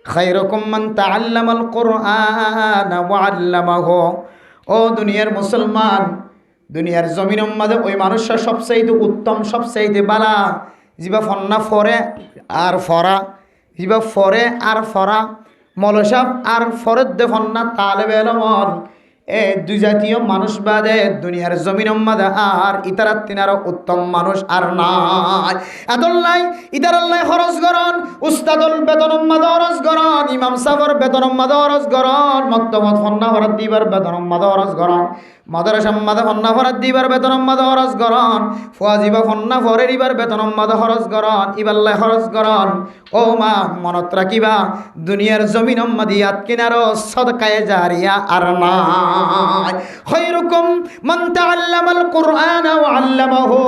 খায়রুকুম মান তাআল্লামাল কুরআন ওয়া আল্লামাহু ও দুনিয়ার মুসলমান দুনিয়ার জমিনের মধ্যে ওই মানুষটা সবচেয়ে উত্তম সবচেয়ে বালা জিবা ফন্না ফরে আর ফরা জিবা ফরে আর ফরা মলসাব আর ফরদ দে ফন্না তালেবে ইলম এ দুই জাতীয় মানুষ বাদে দুনিয়ার জমিনের মধ্যে আর ইতারা তিনার উত্তম মানুষ আর নাই আদল্লাই ইতারাল্লাই খরচ করন উস্তাদুল বেতন মাদরজ করন ইমাম সাহেবের বেতন মাদরজ করন মক্তবত ফন্না ফরাদ দিবার বেতন মাদরজ করন মাদ্রাসা মাদা ফন্না ফরাদ দিবার বেতন মাদরজ করন ফুয়াজিবা ফন্না ফরে দিবার বেতন মাদ খরচ করন ইবাল্লাই খরচ করন ও মা মনত রাখিবা দুনিয়ার জমিনের মধ্যে ইয়াত কিনারো সদকায়ে জারিয়া আর না খায়রুকুম মান তাআল্লামাল কুরআন ওয়া আল্লামাহু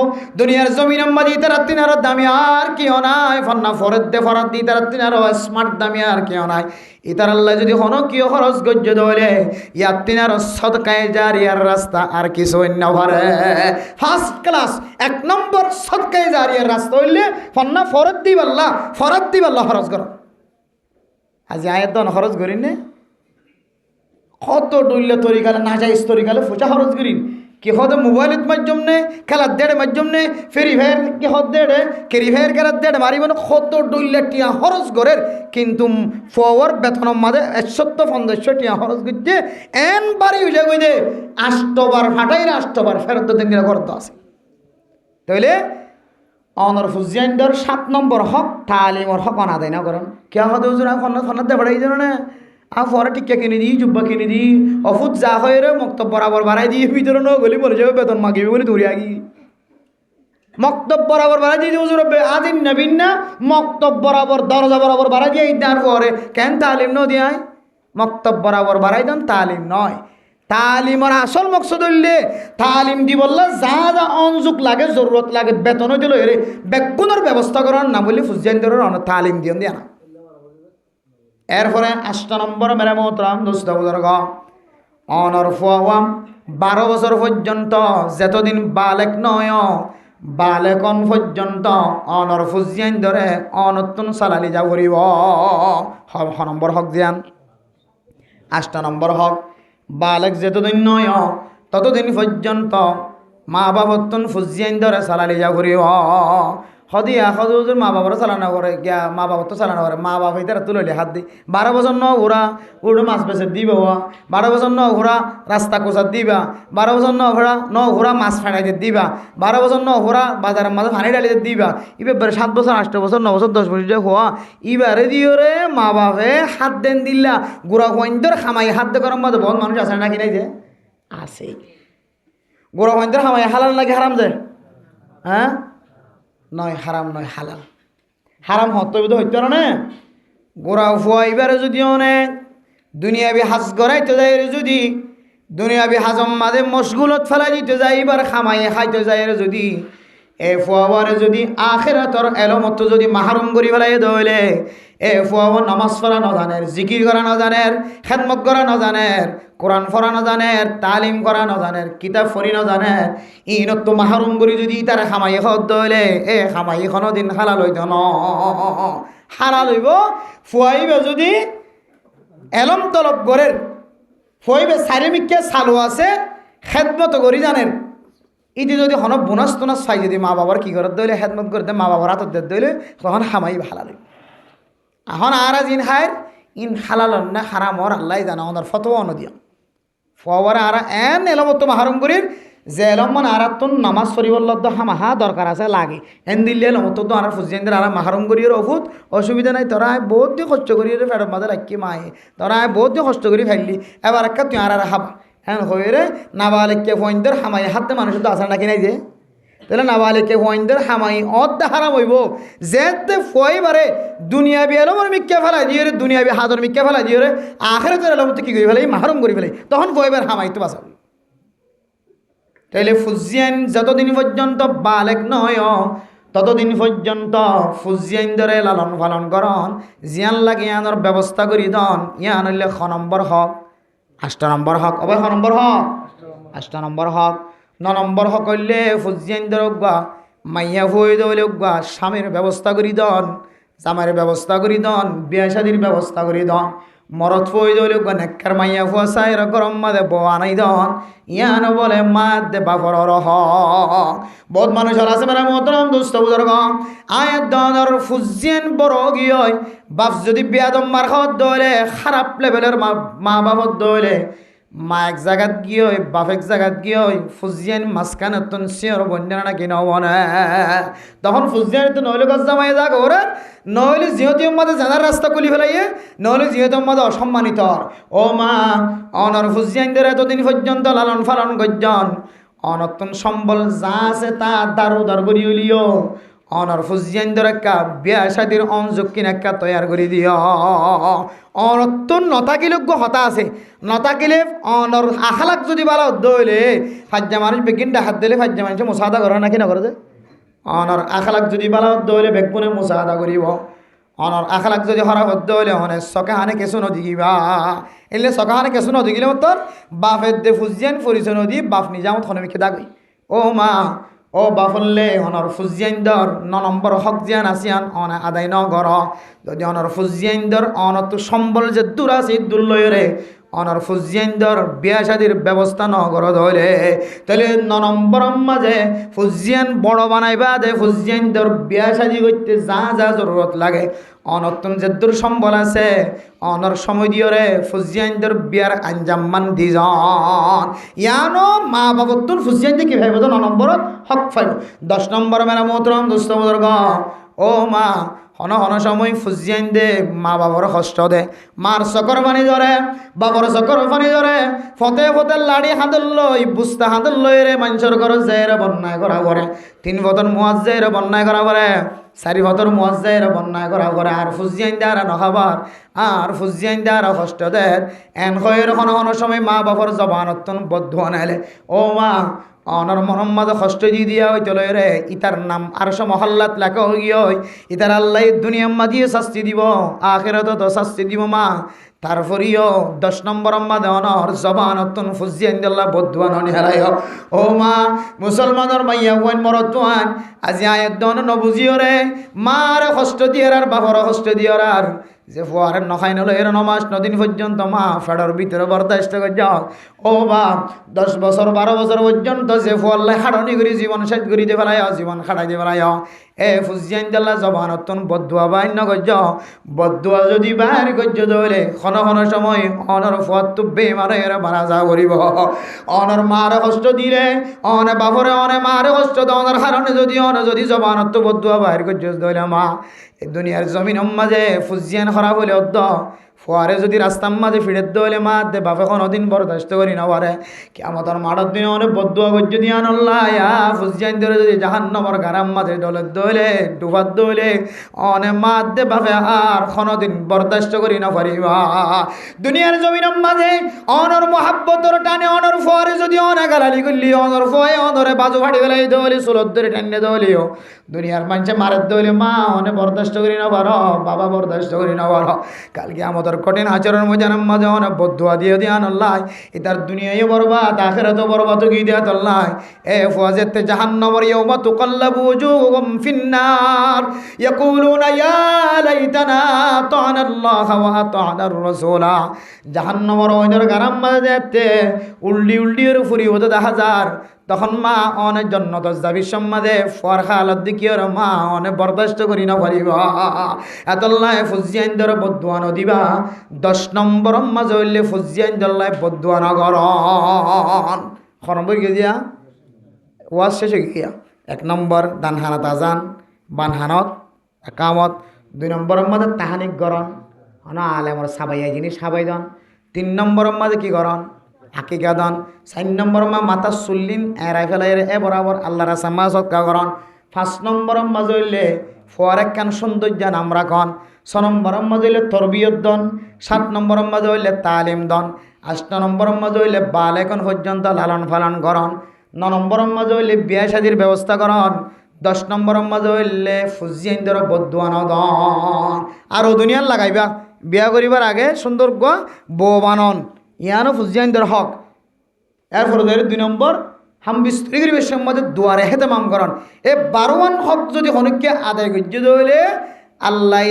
দুনিয়ার জমিনের মধ্যে তারা তিনার দামি আর কিও নাই ফন্না ফরদ দে ফরদ দি তারা তিনার স্মার্ট দামি আর কিও নাই ইতার আল্লাহ যদি হনো কিও খরচ গজ্জ দলে ইয়াত তিনার সদকায়ে জারিয়ার রাস্তা আর কিছু না ভরে ফার্স্ট ক্লাস 1 নম্বর সদকায়ে জারিয়ার রাস্তা হইলে ফন্না ফরদ দিবাল্লাহ খরচ করো আজ আয়াত দন খরচ করিন নে কত ডুললে তরিকালে না যাই তরিকালে ফুচা খরচ করিন কি হদে মোবাইলের মাধ্যম নে খেলার দেড়ে মাধ্যম নে ফেরি ভাইয়ের কি হদ দেড়ে কেরি ভাইয়ের খেলার দেড়ে মারিব না কত ডুললে টিয়া খরচ করের কিন্তু ফওয়ার বেতনের মাঝে 150 টিয়া খরচ করছে এন বাড়ি উঠে গই দে 8 বার ফাটাই 8 বার ফেরত দিন করতে আছে তাইলে অনর ফুজিয়াইনদের 7 নম্বর হক তালিমর হক অনা দেয় না করেন কে হদে হুজুর ফন্নাত দে বাড়াই জানো না আর পরে টিকা কিনে দিই জুব্বা কিনে দিই অফুত যা হয় রে মক্তব বরাবর বাড়াই দিয়ে ভিতরে ন গলি মরে যাবে বেতন মাগিবি বলে দূরে আগি মক্তব বরাবর বাড়াই দিয়ে হুজুর আদিন নবীন না মক্তব বরাবর দরজা বরাবর বাড়াই দিয়ে ইদার পরে কেন তালিম ন দিয়ায় মক্তব বরাবর বাড়াই দেন তালিম নয় তালিমর আসল মকসদ হইলে তালিম দি বললে যা যা অনজুক লাগে জরুরত লাগে বেতন দিল এরে বেগুনের ব্যবস্থা করার না বললে ফুজিয়াইনদের তালিম দিন দিয়া না এরপরে 8 নম্বর মেরে মোহতরাম দোস্ত বুজুর্গ অনর ফুয়া 12 বছর পর্যন্ত যতদিন বালেক নয় বালেকন পর্যন্ত অনর ফুজিয়াইন ধরে অনতুন সালালি যা করিব নম্বর হক দিয়ান 8 নম্বর হক বালেক যতদিন নয় ততদিন পর্যন্ত মা বাবতুন ফুজিয়াইন ধরে সালালি যা করিব সদিয়া সদুর মা বাবার চালানো করে গিয়া মা বাবার তো চালানো করে মা বাবা তারা তুলে হাত দি 12 বছর ন ঘোরা উড়ো মাছ বেচে দিবা 12 বছর ন ঘোরা রাস্তা কোচার দিবা 12 বছর ন ঘোরা মাছ ফেড়াই দিবা 12 বছর ন ঘোরা বাজারের মাঝে পানি ডালিয়ে দিবা এবারে 7 বছর 8 বছর 9 বছর 10 বছর হওয়া এবারে দিও রে মা বাপে হাত দেন দিল্লা গোড়া হইন্দর খামাই হাত দে করার মধ্যে বহুত মানুষ আছে নাকি নাই যে আছে গোড়া হইন্দর খামাই হালাল নাকি হারাম যে হ্যাঁ নয় হারাম নয় হালাল হারাম হতো হইতো না গোড়া ফুয়া এবারে যদি অনেক দুনিয়াবি হাজ গড়াইতে যায় যদি দুনিয়াবি হাজম মাঝে মশগুলত ফেলাই দিতে যায় এবার খামাইয়ে খাইতে যায় যদি এ ফুয়াবারে যদি আখেরাতর এলমত যদি মাহরুম করি ফেলাই দইলে এ ফুয়াব নামাজ পড়া ন জানের জিকির করা ন জানের খেদমত করা ন জানের কোরআন পড়া ন জানের তালিম করা ন জানের কিতাব পড়ি ন জানের ইনত মাহরুম করি যদি তারা খামাই হত দইলে এ খামাই কোনো দিন হালাল হইত ন হালাল হইব ফুয়াইবে যদি এলম তলব গড়ের ফুয়াইবে চারিমিককে চালু আছে খেদমত করি জানেন ইতি যদি হন বোনাস টোনাস চাই যদি মা বাবার কি করার দইলে খেদমত করতে মা বাবার হাতত দিয়ে দইলে তখন খামাই হালাল হইব এখন আর আজ ইন হায়ের ইন হালাল না হারাম ওর আল্লাহ জানা ওনার ফতোয়া নদিয়া ফুয়াবার আর এন এলমত মাহরুম করির যে এলম মানে আর তো নামাজ পড়িবল্লদ হামাহা দরকার আছে লাগে এন দিল্লি এলমত তো আর ফুজিয়ানদের আর মাহরুম করির ওষুধ অসুবিধা নাই তোরা বহুত দিয়ে কষ্ট করি ফেরত মাঝে রাখি মায়ে তোরা বহুত দিয়ে কষ্ট করি ফেললি এবার একটা তুই আর হাবা হ্যাঁ হয়ে রে নাবালিককে ফইনদের হামাই হাতে মানুষের তো আসা নাকি নাই যে তাহলে নাবালিককে ফইনদের হামাই অদ্দা হারাম হইব যেতে ফইবারে দুনিয়াবি এলমর মিক্কা ফেলাই দিয়ে রে দুনিয়াবি হাজর মিক্কা ফেলাই দিয়ে রে আখেরে তোর এলমতে কি করি ফেলাই মাহরুম করি ফেলাই তখন ফইবার হামাই তো বাঁচাবি তাইলে ফুজিয়ান যতদিন পর্যন্ত বালেক নয় ততদিন পর্যন্ত ফুজিয়ান ধরে লালন পালন করন জিয়ান লাগে ইয়ানোর ব্যবস্থা করি দন ইয়ান হইলে 6 নম্বর হক 8 নম্বর হক অবয় 6 নম্বর হক 8 নম্বর হক 9 নম্বর হক হইলে ফুজিয়ান ধরে উগা মাইয়া হয়ে দইলে উগা স্বামীর ব্যবস্থা করি দন জামাইয়ের ব্যবস্থা করি দন বিয়া শাদির ব্যবস্থা করি দন মরত ফই দইলে উগা নেককার মাইয়া ফুয়া সাইর গরম মাদে বয়া নাই দন ইয়ান বলে মাদ দে বাফর রহ বহুত মানুষ আছে মেরা মোহতরম দোস্ত বুজুর্গ আয়াত দনর ফুজিয়ান বড় গিয় বাপ যদি বিয়াদম মার খাওয়াত দইলে খারাপ লেভেলের মা বাপত দইলে মা এক জায়গাত গিয়ে বাপ এক জায়গাত গিয়ে ফুজিয়ান মাঝখানে তুন শিওর বন্যানা নাকি নবনে তখন ফুজিয়ান তো নইলে গছ জামাই যাক ওরে নইলে জিহতি মাঝে জানার রাস্তা খুলি ফেলাইয়ে নইলে জিহতি মাঝে অসম্মানিত ও মা অনর ফুজিয়ানদের এতদিন পর্যন্ত লালন পালন গজ্জন অনতুন সম্বল যা আছে তা দারু দার করি উলিও অনর ফুজিয়ানদের একটা বিয়া শাদির অনযোগ্য একটা তৈয়ার করে দিও অনতুন নথাকিলে হতা আছে নথাকিলে অনর আখালাক যদি ভালো দইলে ফাজ্জা মানুষ বেগিনটা হাত দিলে ফাজ্জা মানুষ মোসাদা করে নাকি না করে যে অনর আখালাক যদি ভালো দইলে বেগুনে মোসাদা করিব অনর আখালাক যদি হরা হদ্দ হইলে অনেক চকে হানে কেঁচু নদীবা এলে চকে হানে কেঁচু নদীলে তোর বাপের দে ফুজিয়ান ফুরিছে নদী বাপ নিজামত হনমিকে দাগই ও মা ও বাফল্লে অনর ফুজিয়াইন্দর 9 নম্বর হক জিয়ান আসিয়ান অনা আদায় ন গর যদি অনর ফুজিয়াইন্দর অনত সম্বল যে দূর আছে দূর লয়রে অনর ফুজিয়াইন্দর বিয়া শাদির ব্যবস্থা ন গর ধরে তাহলে 9 নম্বর মাঝে ফুজিয়ান বড় বানাইবা দে ফুজিয়াইন্দর বিয়া শাদি করতে যা যা জরুরত লাগে অনতুন যে দূর সম্বল আছে অনর সময় দিয়রে ফুজিয়াইন্দর বিয়ার আঞ্জাম মান দিজন ইয়ানো মা বাবতুন ফুজিয়াইন্দে কি ভাইব 9 নম্বরত হক ফাইব 10 নম্বর মেরা মোহতরম দোস্ত বুজুর্গ ও মা হন হন সময় ফুজিয়াইন দে মা বাবার কষ্ট দে মার চকর পানি ধরে বাবার চকর পানি ধরে ফতে ফতে লাড়ি হাতল লই বুস্তা হাতল লই রে মানুষের ঘর যায় রে বন্যায় করা করে 3 বছর মুয়াজ যায় রে বন্যায় করা করে 4 বছর মুয়াজ যায় রে বন্যায় করা করে আর ফুজিয়াইন দে আর নখাবার আর ফুজিয়াইন দে আর কষ্ট দে এন খয়ের হন হন সময় মা বাবার জবানতন বদ্ধ আনাইলে ও মা অনর মোহাম্মদ কষ্ট দি দিয়া হইতে লয় রে ইতার নাম আরশ মহল্লাত লেখা হই গিয়ে ইতার আল্লাহ দুনিয়া মাদিয়ে শাস্তি দিব আখিরাত তো শাস্তি দিব মা তারপরেও 10 নম্বর মাদে অনর জবানতন ফুজিয়ান দিল্লা বদুয়ান হারাই ও মা মুসলমানের মাইয়া ওয়ান মরতুয়ান আজি আয়াত দন নবুজিও রে মার কষ্ট দিয়ার আর বাবার কষ্ট দিয়ার আর যে ফুয়ার নখাই নলো এর নমাস নদিন পর্যন্ত মা ফেডার ভিতরে বরদাস্ত করে যাও ও বাপ 10 বছর 12 বছর পর্যন্ত যে ফুয়াল্লাই হাড়নি করে জীবন শেষ করি দিয়ে ফেলাই জীবন খাটাই দিয়ে ফেলাই এ ফুজিয়ান জাল্লা জবানতন বদুয়া বাইন নগজ বদুয়া যদি বাইর গজ্জ দলে খন সময় অনর ফুয়াত বেমারে মারা যা করিব অনর মার কষ্ট দিলে অনে বাপরে অনে মারে কষ্ট দনের কারণে যদি জবানত বদুয়া বাইর গজ্জ দলে মা এই দুনিয়ার জমিন মাঝে ফুজিয়ান খারাপ হলে অদ্দ ফুয়ারে যদি রাস্তার মাঝে ফিরে দলে মা দে বাপে কোনোদিন বরদাস্ত করি না পারে কি আমাদের মাঠের দিনে অনেক বদুয়া গজ্জ দিয়া নল্লা ফুজিয়ান ধরে যদি জাহান্নামের গারাম মাঝে দলে দলে ডুবার দলে অনে মা দে বাপে আর কোনোদিন বরদাস্ত করি না পারিবা দুনিয়ার জমিনের মাঝে অনর মহাব্বতর টানে অনর ফুয়ারে যদি অনে গালালি করলি অনর ফুয়ে অনরে বাজু ফাটি গেলাই দলে সুলত ধরে টানে দলিও দুনিয়ার মানুষে মারের দলে মা অনে বরদাস্ত করি না পারো বাবা বরদাস্ত করি না পারো কালকে আমাদের কঠিন আচরণ মজানের মাঝে অনেক বদুয়া দিয়ে দিয়ান আল্লাহ ইতার দুনিয়ায় বরবাদ আখিরাতে বরবাদ কি দিয়া আল্লাহ এ ফাজাতে জাহান্নামের ইয়াউমা তুকাল্লাবু ওজুহুম ফিন্নার ইয়াকুলুনা ইয়া লাইতানা আতানা আল্লাহ ওয়া আতানা আর-রাসূলা জাহান্নামের ওইনের গারাম মাঝে যেতে উল্ডি এর ফুরি হতে 10,000 তখন মা অনেক জন্নত যাবি সম্মাদে ফরখা আলত দিকিওর মা অনেক বরদাস্ত করি না পারিবা এতল্লাহ ফুজিয়ান ধর বদুয়া নদিবা 10 নম্বর মাঝে হইলে ফুজিয়ান দল্লাহ বদুয়া নগরন খরম্বর গিয়া ওয়াজ শেষে গিয়া 1 নম্বর দানহানাত আজান বানহানত একামত 2 নম্বরের মাঝে তাহানিক গরণ হনা আলেমর সাবাইয়া জিনিস সাবাইদন 3 নম্বরের মাঝে কি গরণ আকিকা দান 4 নম্বর মা মাথা চুল্লিন এরাই ফেলাই এ বরাবর আল্লাহ রাসামা সৎকা করন 5 নম্বর মাঝে হইলে ফোয়ারেক কান সৌন্দর্য নাম রাখন 6 নম্বর মাঝে হইলে তরবিয়ত দন 7 নম্বর মাঝে হইলে তালিম দন 8 নম্বর মাঝে হইলে বালেকন পর্যন্ত লালন পালন করন 9 নম্বর মাঝে হইলে বিয়া শাদির ব্যবস্থা করন 10 নম্বর মাঝে হইলে ফুজিয়ান ধর বদুয়া নদন আর ও দুনিয়ার লাগাইবা বিয়া করিবার আগে সুন্দর বউ বানন ইয়ানো ফুজিয়ান ধর হক এরপর ধরে 2 নম্বর হাম স্ত্রী গরিবের সম্বন্ধে দুয়ারে হেতে মাম করন এ 12 হক যদি হনকে আদায় করতে হইলে আল্লাহ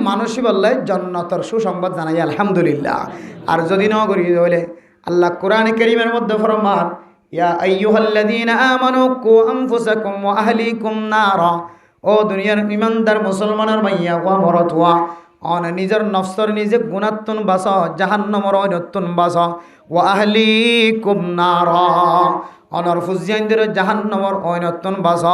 মানসিক আল্লাহ জান্নাতের সুসংবাদ জানাই আলহামদুলিল্লাহ আর যদি না করি হইলে আল্লাহ কোরআনে কারীমের মধ্যে ফরমান ইয়া আইয়ুহাল্লাযীনা আমানু কু আনফুসাকুম ওয়া আহলিকুম নারা ও দুনিয়ার ইমানদার মুসলমানের মাইয়া ওয়া মরতওয়া অন নিজের নফসর নিজে গুণাত্তন বাস জাহান্নামর অনত্তন বাস ওয়া আহলিকুম নারা অনর ফুজিয়ানদের জাহান্নামর অনত্তন বাস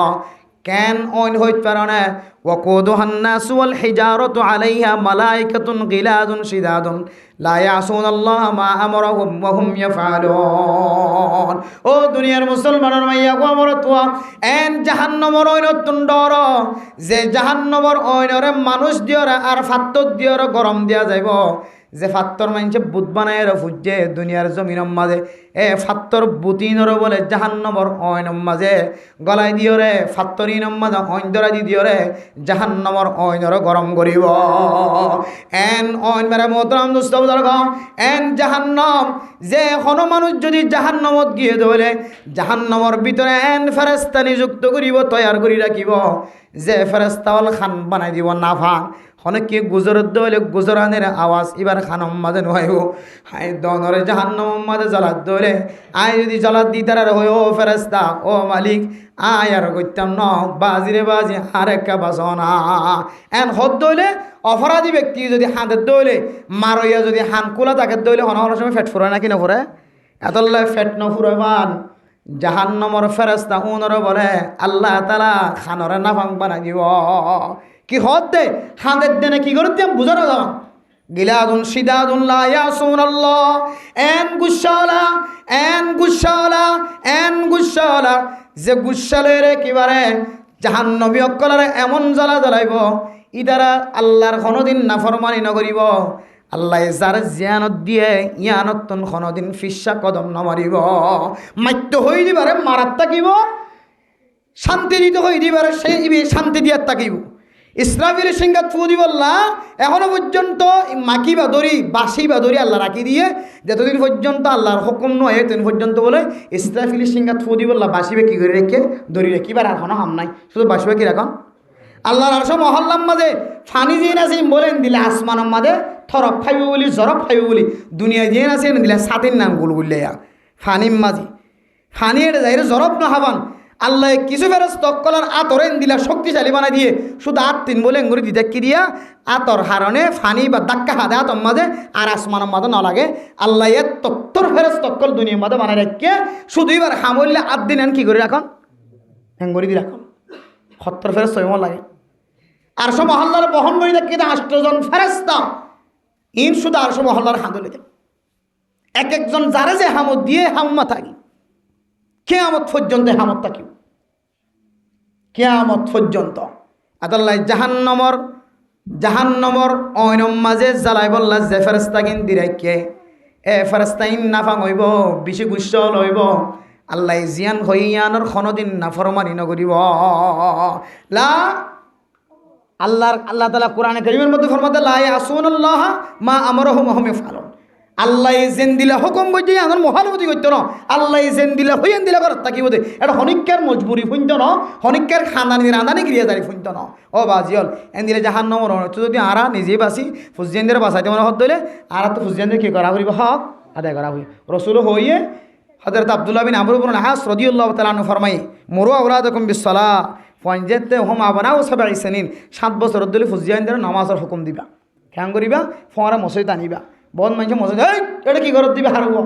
কেন অন হইত পারনে ওয়াকুদুহান নাস ওয়াল হিজারাতু আলাইহা মালাইকাতুন গিলাদুন শিদাদুন লা ইয়াসুনাল্লাহ মা আমারহুম ওয়া হুম ইয়াফআলুন ও দুনিয়ার মুসলমানের মাইয়া গো আমরতওয়া এন জাহান্নামর অনত্তন ডর যে জাহান্নামর অনরে মানুষ দিয়রা আর ফাত্তর দিয়রা গরম দিয়া যাইব যে ফাত্তর মানছে বুত বানায় ফুজে দুনিয়ার জমিনের মাঝে এ ফাত্তর বুতিনর বলে জাহান্নামর অয়নম মাঝে গলায় দিয়রে ফাত্তরিনম মাঝে অইন ধরা দি দিয়রে জাহান্নামর অয়নর গরম করিব এন অইন মেরে মোহতরম দোস্ত বুজুর্গ এন জাহান্নাম যে কোনো মানুষ যদি জাহান্নামত গিয়ে ধরে জাহান্নামর ভিতরে এন ফেরেশতা নিযুক্ত করিব তৈয়ার করি রাখিব যে ফেরেশতাওয়াল খান বানাই দিব নাফান অনেকে গুজরত দলে গুজরানের আওয়াজ এবার খানম মাঝে নয় হাই দনরে জাহান্নাম মাঝে জ্বালাত দলে আয় যদি জ্বালাত দি তার হয় ও ফেরেশতা ও মালিক আয় আর করতাম ন বাজিরে বাজি আর একটা বাসনা এন হদ দলে অপরাধী ব্যক্তি যদি হাতের দলে মারইয়া যদি হান কোলা তাকে দলে হন সময় ফেট ফুরায় নাকি নফুরে এতলে ফেট নফুরে পান জাহান্নামর ফেরেশতা উনরে বলে আল্লাহ তাআলা খানরে নাফাং বানাই দিব কি হদ দে হাঁদের দেনে কি করে দিম বুঝানো যাও গিলাদুন শিদাদুন লা ইয়াসুনাল্লাহ এন গুশালা যে গুশালের একেবারে জাহান্নামী অকলরে এমন জ্বালা জ্বালাইব ইদারা আল্লাহর কোনোদিন নাফরমানি নকরিব আল্লাহ যার জিয়ানত দিয়ে ইয়ানতন কোনোদিন ফিসা কদম নমারিব মাত্য হই দিবারে মারাত থাকিব শান্তি দিতে হই দিবারে সেই শান্তি দিয়ার থাকিব ইসরাফিল সিংহাত ফু দিবল্লা এখনো পর্যন্ত মাকি বাদরি বাসি বাদরি আল্লাহ রাখি দিয়ে যতদিন পর্যন্ত আল্লাহর হুকুম নয় ততদিন পর্যন্ত বলে ইসরাফিল সিংহাত ফু দিবল্লা বাসিবে কি করে রেখে দড়ি রেখে বার এখনো হাম নাই শুধু বাসিবে কি রাখন আল্লাহর আরশ মহল্লার মাঝে ফানি দিয়ে আছে বলেন দিলে আসমানের মাঝে থরফ খাইব বলি জরফ খাইব বলি দুনিয়া দিয়ে আছে দিলে সাতের নাম গুল গুলিয়া ফানির মাঝি ফানি এটা যাই জরফ না হাবান আল্লাহ কিছু ফেরেশতা কলার আতরেন দিলা শক্তিশালী বানাই দিয়ে শুধু আত তিন বলে এঙ্গুরি দিতে কি দিয়া আতর হারণে ফানি বা দাক্কা হাদে আতর মাঝে আর আসমানের মাঝে না লাগে আল্লাহ তত্তর ফেরেশতা কল দুনিয়ার মাঝে বানাই রেখে শুধু এবার হামল্লে আট দিন এন কি করে রাখন এঙ্গুরি দি রাখন 70 ফেরেশতা এমন লাগে আর সব মহল্লার বহন করে দেখি 8 জন ফেরেশতা ইন শুধু আর সব মহল্লার হাঁদলে এক একজন যারা যে হামত দিয়ে হাম্মা থাকি কেয়ামত পর্যন্ত হামত থাকি কেয়ামত পর্যন্ত আদাল্লাহ জাহান্নমর অয়নম মাঝে জ্বালাই বললা যে ফেরেশতা কিন দিরাইকে এ ফেরেশতা ইন নাফাং হইব বেশি গুচ্ছ লইব আল্লাহ জিয়ান হইয়ানোর কোনোদিন নাফরমানি নকরিব লা আল্লাহ তাআলা কোরআনে কারীমের মধ্যে ফরমাতে লা ইয়াসুনাল্লাহ মা আমরহুম ওয়া হুম ইয়াফআলুন আল্লাহ জেন দিলা হুকুম বুঝি আমার মহানবতী করতো না আল্লাহ জেন দিলা হইয়ান দিলা কর তাকি বোধে এটা হনিকার মজবুরি ফুঁজত ন হনিকার খানানি রাঁধানি ক্রিয়া দাঁড়ি ফুঁজত ন ও বাজিয়ল এন দিলে জাহান নম্বর যদি আরা নিজেই বাসি ফুজিয়ানদের বাসাইতে মনে হত দিলে আর তো ফুজিয়ানদের কি করা করিব হক আদায় করা হই রসুল হইয়ে হযরত আব্দুল্লাহ বিন আমর ইবনে আস রাদিয়াল্লাহু তাআলা আনহু ফরমাই মুরু আওলাদাকুম বিসসালাহ ফাইনজাতে হুম আবনাউ 7 সিনিন 7 বছর দিলে ফুজিয়ানদের নামাজের হুকুম দিবা কেন করিবা ফোঁরা মসজিদ আনিবা বন মানুষ মজা এই এটা কি করত দিবে হারব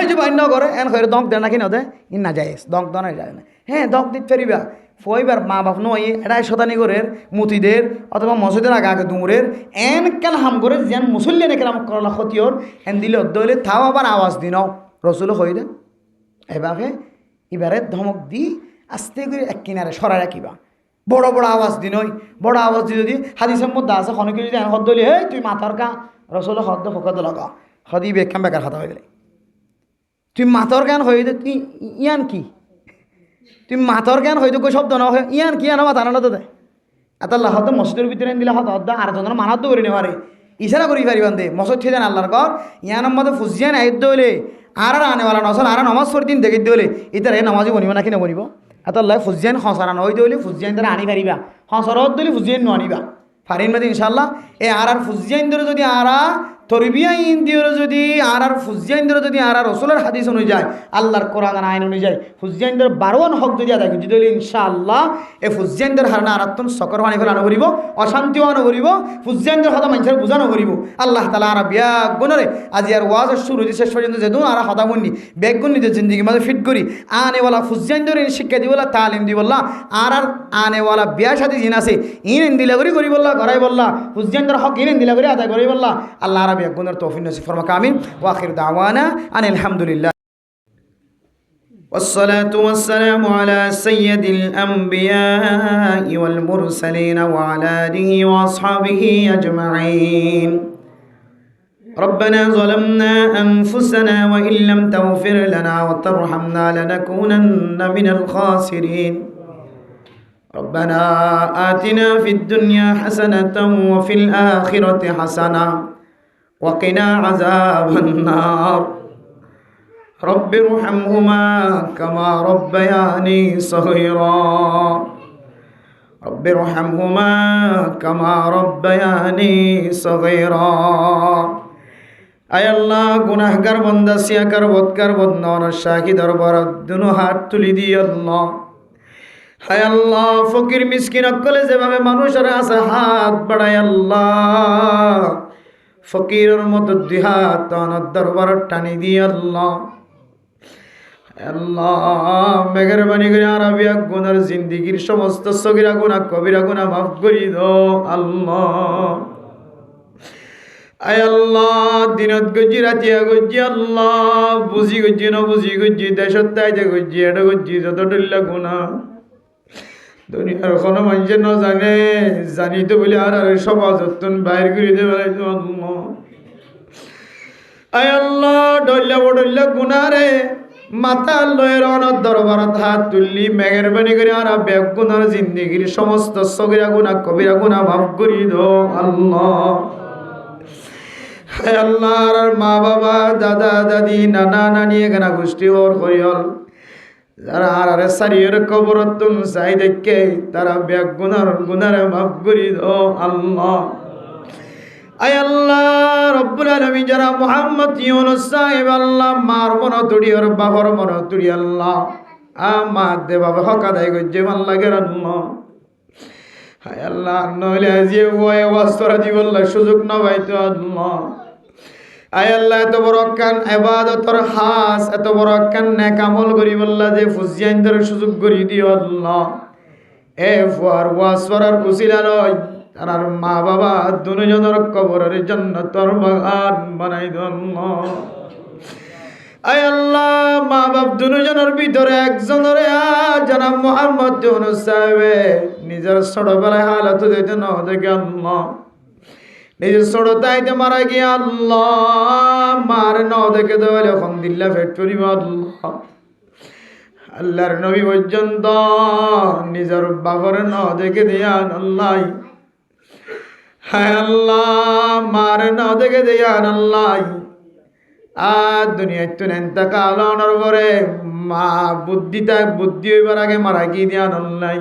এই যে বান্য করে এন খৈর দক দেয় নাকি নদে ইন না যায় দক দনে যায় না হ্যাঁ দক দিতে পারিবা ফইবার মা বাপ নয় এটাই শতানি করে মুতিদের অথবা মসজিদের আগে দুমুরের এন কেন হাম করে যেন মুসল্লিয়ানে কেরাম করলা ক্ষতিওর এন দিলে অদ্দলে তাও আবার আওয়াজ দিন রসুল হই দে এভাবে এবারে ধমক দি আস্তে করে এক কিনারে সরাই রাখিবা বড় বড় আওয়াজ দিন ওই বড় আওয়াজ দি যদি হাদিসের মধ্যে আছে খনকে যদি হদ্দলি হে তুই মাথার কা রসুল হদ্দ ফকদ লাগা হদি বেকাম বেকার খাতা হয়ে গেলে তুই মাথর জ্ঞান হয়ে দে তুই ইয়ান কি তুই মাথর জ্ঞান হয়তো কই শব্দ না হয় ইয়ান কি আনা মাথা আনা দে এত আল্লাহ হদ মসজিদের ভিতরে দিলে হদ হদ্দা আর জনের মানাত করে নেওয়ারে ইশারা করি পারিবান দে মসজিদ থেকে আল্লাহর কর ইয়ান মধ্যে ফুজিয়ান আইদ হইলে আর আনেওয়ালা নসল আর নমাজ পড়ি দিন দেখি দিলে ইতার এই নমাজই বনিব নাকি নবনিব এত আল্লাহ ফুজিয়ান হসারা নই দিলে ফুজিয়ান তারা আনি পারিবা হসরত দিলে ফুজিয়ান নো আনিবা ফারিন মাদি ইনশাল্লাহ এ আর ফুজিয়ান ধরে যদি আরা তরবিয়া ইন্দিওর যদি আর ফুজিয়াইন্দর যদি আর রসুলের হাদিস অনুযায়ী আল্লাহর কোরআন আইন অনুযায়ী ফুজিয়াইন্দর 12 হক যদি আদায় যদি দিলে ইনশাআল্লাহ এ ফুজিয়াইন্দর হারনা আরাত্তন সকর হানি ফেলানো করিব অশান্তিও আনো করিব ফুজিয়াইন্দর হতা মানুষের বুঝানো করিব আল্লাহ তাআলা আর বিয়া গুণরে আজি আর ওয়াজ শুরু হইতে শেষ পর্যন্ত যেদুন আর হতা গুণনি বেগুন নিজের জিন্দগি মাঝে ফিট করি আনেওয়ালা ফুজিয়াইন্দর শিক্ষা দিবলা তালিম দিবল্লা আর আনেওয়ালা বিয়া সাথে জিন আছে ইন দিলা করি বললা ঘরাই বললা ফুজিয়াইন্দর হক ইন দিলা করি আদায় করি বললা আল্লাহ يكون التوفيق نصيب فرمك آمين وآخر دعوانا أن الحمد لله والصلاة والسلام على سيد الأنبياء والمرسلين وعلى آله وأصحابه أجمعين ربنا ظلمنا أنفسنا وإن لم تغفر لنا وترحمنا لنكونن من الخاسرين ربنا آتنا في الدنيا حسنة وفي الآخرة حسنة وقنا عذاب النار رب ارحمهما كما ربياني صغيرا رب ارحمهما كما ربياني صغيرا আয় আল্লাহ গুনাহগার বান্দা সিয়াকার বদকার বদনর শাকি দরবার দুনো হাত তুলি দি আল্লাহ হায় আল্লাহ ফকির মিসকিন অকলে যেভাবে মানুষের আছে হাত বাড়ায় আল্লাহ ফকিরের মতো দুই হাত দরবার টানি দিয়ে আল্লাহ আল্লাহ মেহরবানি করে আরবিয়া গুনার জিন্দিগির সমস্ত সগীরা গুনাহ কবিরা গুনাহ মাফ করে দাও আল্লাহ আয় আল্লাহ দিনত গজ্জি রাতিয়া গজ্জি আল্লাহ বুঝি গজ্জি না বুঝি গজ্জি দেশত তাইতে গজ্জি এটা গজ্জি যত ডল্লা গুনাহ দুনিয়ার কোনো মানুষ না জানে জানি তো বলে আর সমাজতন বাইর করে দেবে আল্লাহ আয় আল্লাহ ডল্লা গুনারে মাথা লয়ের অনর দরবারত হাত তুললি মেহরবানি করে আর বেগুনার জিন্দিগির সমস্ত সগীরা গুনাহ কবিরা গুনাহ মাফ করে দাও আল্লাহ হায় আল্লাহ আর মা বাবা দাদা দাদি নানা নানি এখানে গোষ্ঠী ওর হরিয়ল যারা আর সারিয়ের কবরতুন চাই দেখে তারা গুনারে মাফ করে দাও আল্লাহ আয় আল্লাহ রব্বুল আলামিন যারা মুহাম্মদ ইউনূস সাহেব আল্লাহ মার মন তুড়ি আর বাবার মন তুড়ি আল্লাহ মা দে বাবা হক আদায় করছে ভাল লাগে আল্লাহ। হায় আল্লাহ নইলে যে ওয়ে ওয়াস্তরা দিবল্লা সুযোগ না পাইতো আল্লাহ। আয় আল্লাহ এত বড় কান ইবাদতর হাস এত বড় কান নেক আমল করি বললা যে ফুজিয়াইনদের সুযোগ করি দিও আল্লাহ। এ ফর ওয়াসরার উসিলা লয় আর মা বাবা দুজনের কবরের জান্নাতের বাগান বানাই দাও আল্লাহ। আয় আল্লাহ মা বাপ দুজনের ভিতরে একজনের জনাব মুহাম্মদ ইউনূস সাহেবে নিজের ছোটবেলায় হালত দিতে না দেখে আল্লাহ নিজের ছোট তাইতে মারা গিয়া আল্লাহ মার ন দেখে দেওয়াল এখন দিল্লা ফ্যাক্টরি আল্লাহ। আল্লাহর নবী পর্যন্ত নিজের বাবার ন দেখে দিয়ান আল্লাহ। হায় আল্লাহ মার ন দেখে দিয়ান আল্লাহ। আর দুনিয়ায় তো এন্তকাল হওয়ার পরে মা বুদ্ধি হইবার আগে মারা গিয়ে দিয়ান আল্লাহ।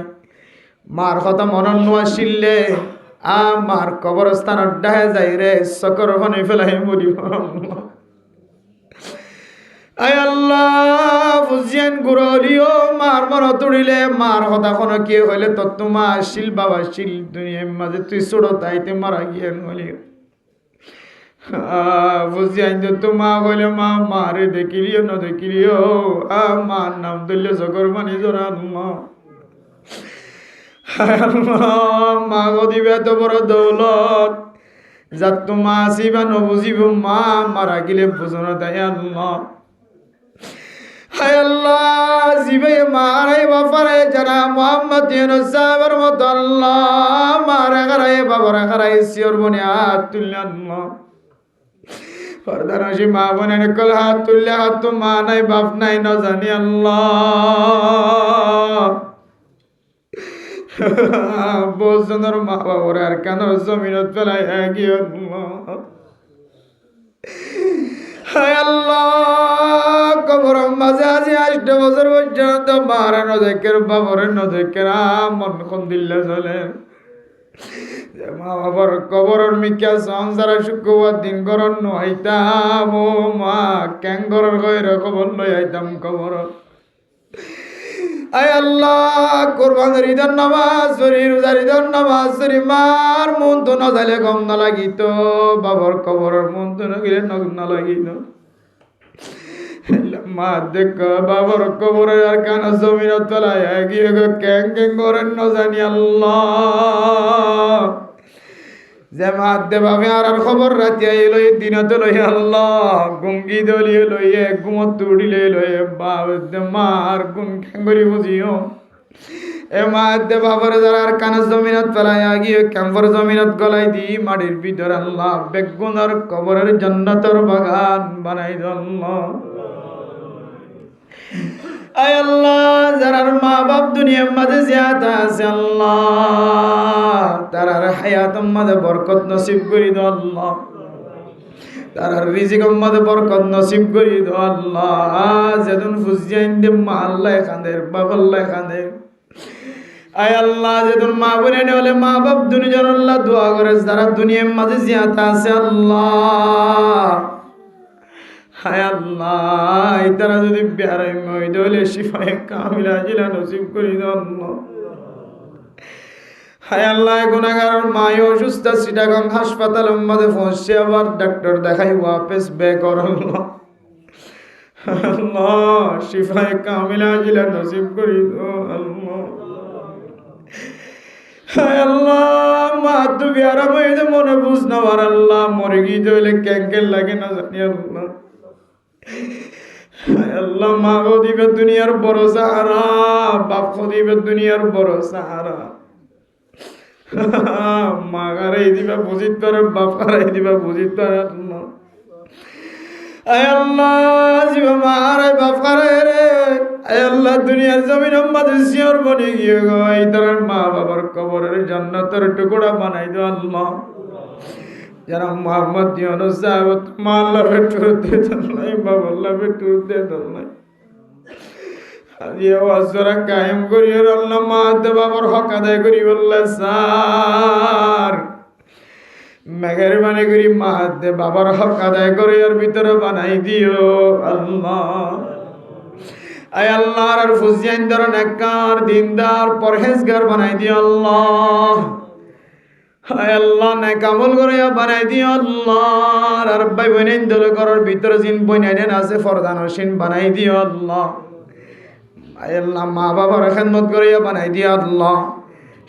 মার কথা মনন আসিলে মার কবরস্থান ডাহে যাই রে চকর ফানি ফেলাই মরিব। আয় আল্লাহ বুঝিয়েন গুরলিও মার মন তুড়িলে মার কথা কোনো কি হইলে তত মা আসিল বাবা আসিল দুনিয়ার মাঝে তুই ছোড়ো তাইতে মারা গিয়ে বলিও বুঝিয়েন যে তো মা কইলে মা মারে দেখিলিও না দেখিলিও মার নাম ধরলে চকর ফানি জোরান মা। মা গদিবে এত বড় দৌলত যার তো মা আসিবা নবুঝিব মা মারা গেলে বুঝনো তাই আল্লাহ। হায় আল্লাহ জিবে মারে বাপারে যারা মুহাম্মদ ইউনূস সাহেবের মতো আল্লাহ মারে খারাই বাবারে খারাই সিওর বনে হাত তুললে আল্লাহ। পর্দানসী মা বোনের কল হাত তুললে হাত তো মা নাই বাপ নাই না জানি আল্লাহ। বজনের মা বাবার আর কানের জমিনত ফেলাই গিয়ে হায় আল্লাহ কবর মাঝে আজি 8 বছর পর্যন্ত মারা নদেকের বাবরের নদেকের মন কোন দিল্লে চলে মা বাবার কবরের মিকা সংসারা শুক্রবার দিন করন নইতাম ও মা ক্যাঙ্গরের কইরে খবর লই আইতাম কবর। আয় আল্লাহ কোরবানের ঈদের নামাজ পড়ি রোজার ঈদের নামাজ পড়ি মার মন তো না যাইলে গম না লাগিত বাবার কবরের মন তো না গেলে না লাগিত। মা দেখ বাবার কবরের আর কানা জমিনত তলায় গিয়ে ক্যাং ক্যাং করেন না জানি আল্লাহ। যে মা দে বাবা আর খবর রাতে লই দিনত লই আল্লাহ গুঙ্গি দলিয়ে লইয়ে ঘুমত উড়িলে লইয়ে বাপ দে মার গুন ক্যাঙ্গরি বুঝিও এ মা দে বাবার যারা আর কানা জমিনত তলায় গিয়ে ক্যাম্পর জমিনত গলাই দি মাটির ভিতর আল্লাহ বেগুনার কবরের জান্নাতের বাগান বানাই দাও আল্লাহ। আয় আল্লাহ যারার মা বাপ দুনিয়ার মাঝে জিয়াতা আছে আল্লাহ তারার হায়াতের মাঝে বরকত নসিব করি দাও আল্লাহ। তারার রিজিকের মাঝে বরকত নসিব করি দাও আল্লাহ। যেদিন ফুজিয়াইন দে মা আল্লাহ কাঁদের বাপ আল্লাহ কাঁদের। আয় আল্লাহ যেদিন মা বোনে হলে মা বাপ দুনিয়ার আল্লাহ দোয়া করে যারা দুনিয়ার মাঝে জিয়াতা আছে আল্লাহ। হায় আল্লাহ তারা যদি বেড়াই মই দলে শিফায়ে কামিলা জিলা নসিব করি দাও আল্লাহ। হায় আল্লাহ গুনাহগার মায় অসুস্থ চিটাগং হাসপাতালের মধ্যে পৌঁছে আবার ডাক্তার দেখাই ওয়াপস বে কর আল্লাহ। আল্লাহ শিফায়ে কামিলা জিলা নসিব করি দাও আল্লাহ। হায় আল্লাহ মা তো বিয়ারা মইতে মনে বুঝ না আর আল্লাহ মরে গিয়ে দলে ক্যাঙ্কেল লাগে না জানি আল্লাহ। আল্লাহ মা দিবে দুনিয়ার বড় সাহারা বাপ দিবে দুনিয়ার বড় সাহারা। মা গারাই দিবা বুঝিত পারে বাপ গারাই দিবা বুঝিত পারে আল্লাহ। আয় আল্লাহ জিবা মা গারাই বাপ গারাই রে আয় আল্লাহ দুনিয়ার জমিনের মাঝে শিওর বনে গিয়ে গো এই তার মা বাবার কবরের জান্নাতের টুকরা বানাই দাও আল্লাহ। যারা মুহাম্মদ ইউনূস সাহেব মা আল্লাহ বেটুর দে নাই বাবা আল্লাহ বেটুর দে নাই আজ এই ওয়াজরা কায়েম করি আল্লাহ মা দে বাবার হক আদায় করি আল্লাহ স্যার মেহেরবানি করি মা দে বাবার হক আদায় করে এর ভিতরে বানাই দিও আল্লাহ। আয় আল্লাহ আর ফুজিয়ান ধরো নেককার দিনদার পরহেজগার বানাই দিও আল্লাহ। আয় আল্লাহ নেক আমল করিয়া বানাই দিও আল্লাহ। আর ভাই বোনেন দল করার ভিতরে জিন বইনাইন আছে ফরদানসীন বানাই দিও আল্লাহ। আয় আল্লাহ মা বাবার খেদমত করিয়া বানাই দিও আল্লাহ।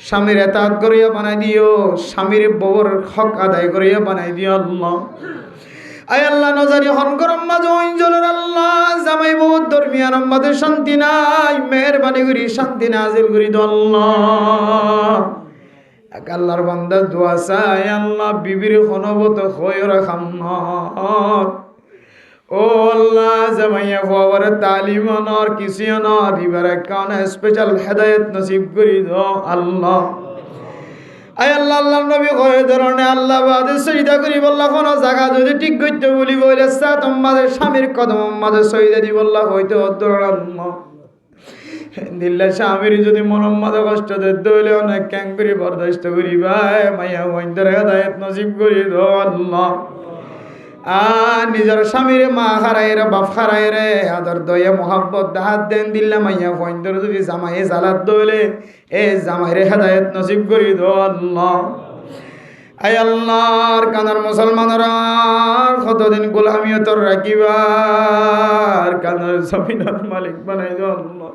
স্বামীর এতাত করিয়া বানাই দিও, স্বামীর বউর হক আদায় করিয়া বানাই দিও আল্লাহ। আয় আল্লাহ নজারি হন গরম মাঝে অঞ্জলের আল্লাহ জামাই বহুত দরমিয়ান আমাদের শান্তি নাই, মেহরবানি করি শান্তি নাজিল করি দো আল্লাহ। এক আল্লাহর বান্দা দোয়া চাই আল্লাহ বিবির খনবত খয়র খাম্মার ও আল্লাহ জামাইয়া হওয়ার তালিম আনার কিছু আনার দিবার কারণে স্পেশাল হেদায়েত নসিব করি দো আল্লাহ। আয় আল্লাহ আল্লাহ নবী কয় ধরনে আল্লাহ বাদে সজদা করি বললা কোন জায়গা যদি ঠিক করতে বলি বলে তোমাদের স্বামীর কদম মাঝে সজদা দি বললা হইতে অদ্দর আল্লাহ দিল্লা স্বামীর যদি মনম মাঝে কষ্ট দিতে হইলে অনেক ক্যাং করি বরদাস্ত করি ভাই মাইয়া ওইন্দর হেদায়েত নসিব করি দো আল্লাহ। আর নিজের স্বামীর মা হারাই রে বাপ হারাই রে আদর দয়া মোহাব্বত হাত দেন দিল্লা মাইয়া ওইন্দর যদি জামাই জালাত দইলে এ জামাইরে হেদায়েত নসিব করি দো আল্লাহ। আয় আল্লাহর কানার মুসলমানরা কতদিন গোলামিয়তর রাখিবার কানার জমিনের মালিক বানাই দো আল্লাহ।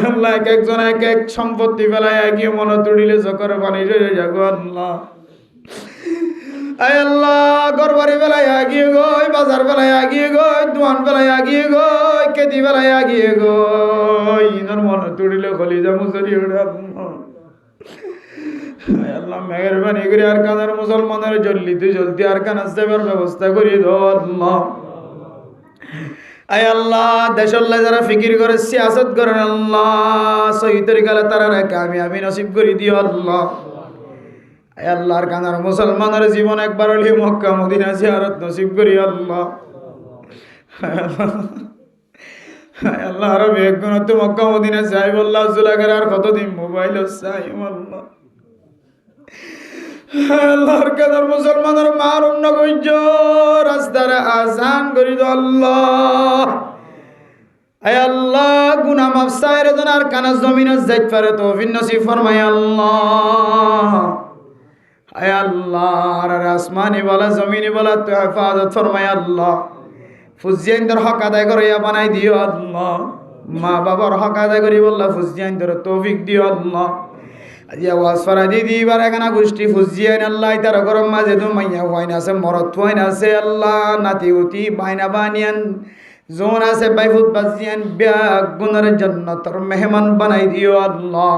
আল্লাহ এক একজন এক এক সম্পত্তি বেলায় এগিয়ে মনে তুড়িলে চকর পানি চলে যাগো আল্লাহ। আয় আল্লাহ গরবারি বেলায় আগিয়ে গই, বাজার বেলায় আগিয়ে গই, দোয়ান বেলায় আগিয়ে গই, কেদি বেলায় আগিয়ে গই ইনার মনে তুড়িলে খলিজা মুসরি উড়ে আল্লাহ মেহরবানি করে আর কানার মুসলমানের জলদি আর কানার যাবার ব্যবস্থা করি দো আল্লাহ। আয় আল্লাহ দেশল্লাহ যারা ফিকির করে সিয়াসত করেন আল্লাহ সহি তরিকালে তারা কামিয়াবি নসিব করে দিও আল্লাহ। আয় আল্লাহর কানার মুসলমানের জীবন একবার হলে মক্কা মদিনা জিয়ারত নসিব করি আল্লাহ। আয় আল্লাহ আরো বেগুন তো মক্কা মদিনা যাই বললা জুলাগের আর কতদিন মোবাইল চাই আল্লাহ। আল্লাহর কানার মুসলমানের মার অন্য কইজ রাস্তারে আজান করি দো আল্লাহ। আয় আল্লাহ গুনাহ মাফ চাইরে যেন আর কানা জমিনে যাইত পারে তৌফিক নসিব ফরমায় আল্লাহ। আয় আল্লাহ আর আসমানি বলা জমিনি বলা তো হেফাজত ফরমায় আল্লাহ। ফুজিয়াইনদের হক আদায় করিয়া বানাই দিও আল্লাহ। মা বাবার হক আদায় করি বললা ফুজিয়াইনদের তৌফিক দিও আল্লাহ। আজি আওয়াজ ফরা দিদি বার এখানা গোষ্ঠী ফুজিয়াইন আল্লাহ তার গরম মাঝে তো মাইয়া হইন আছে মরত হইন আছে আল্লাহ নাতি উতি বাইনা বানিয়ান জোন আছে বাইফুত বাজিয়ান ব্যাগ গুনার জান্নাতের মেহমান বানাই দিও আল্লাহ।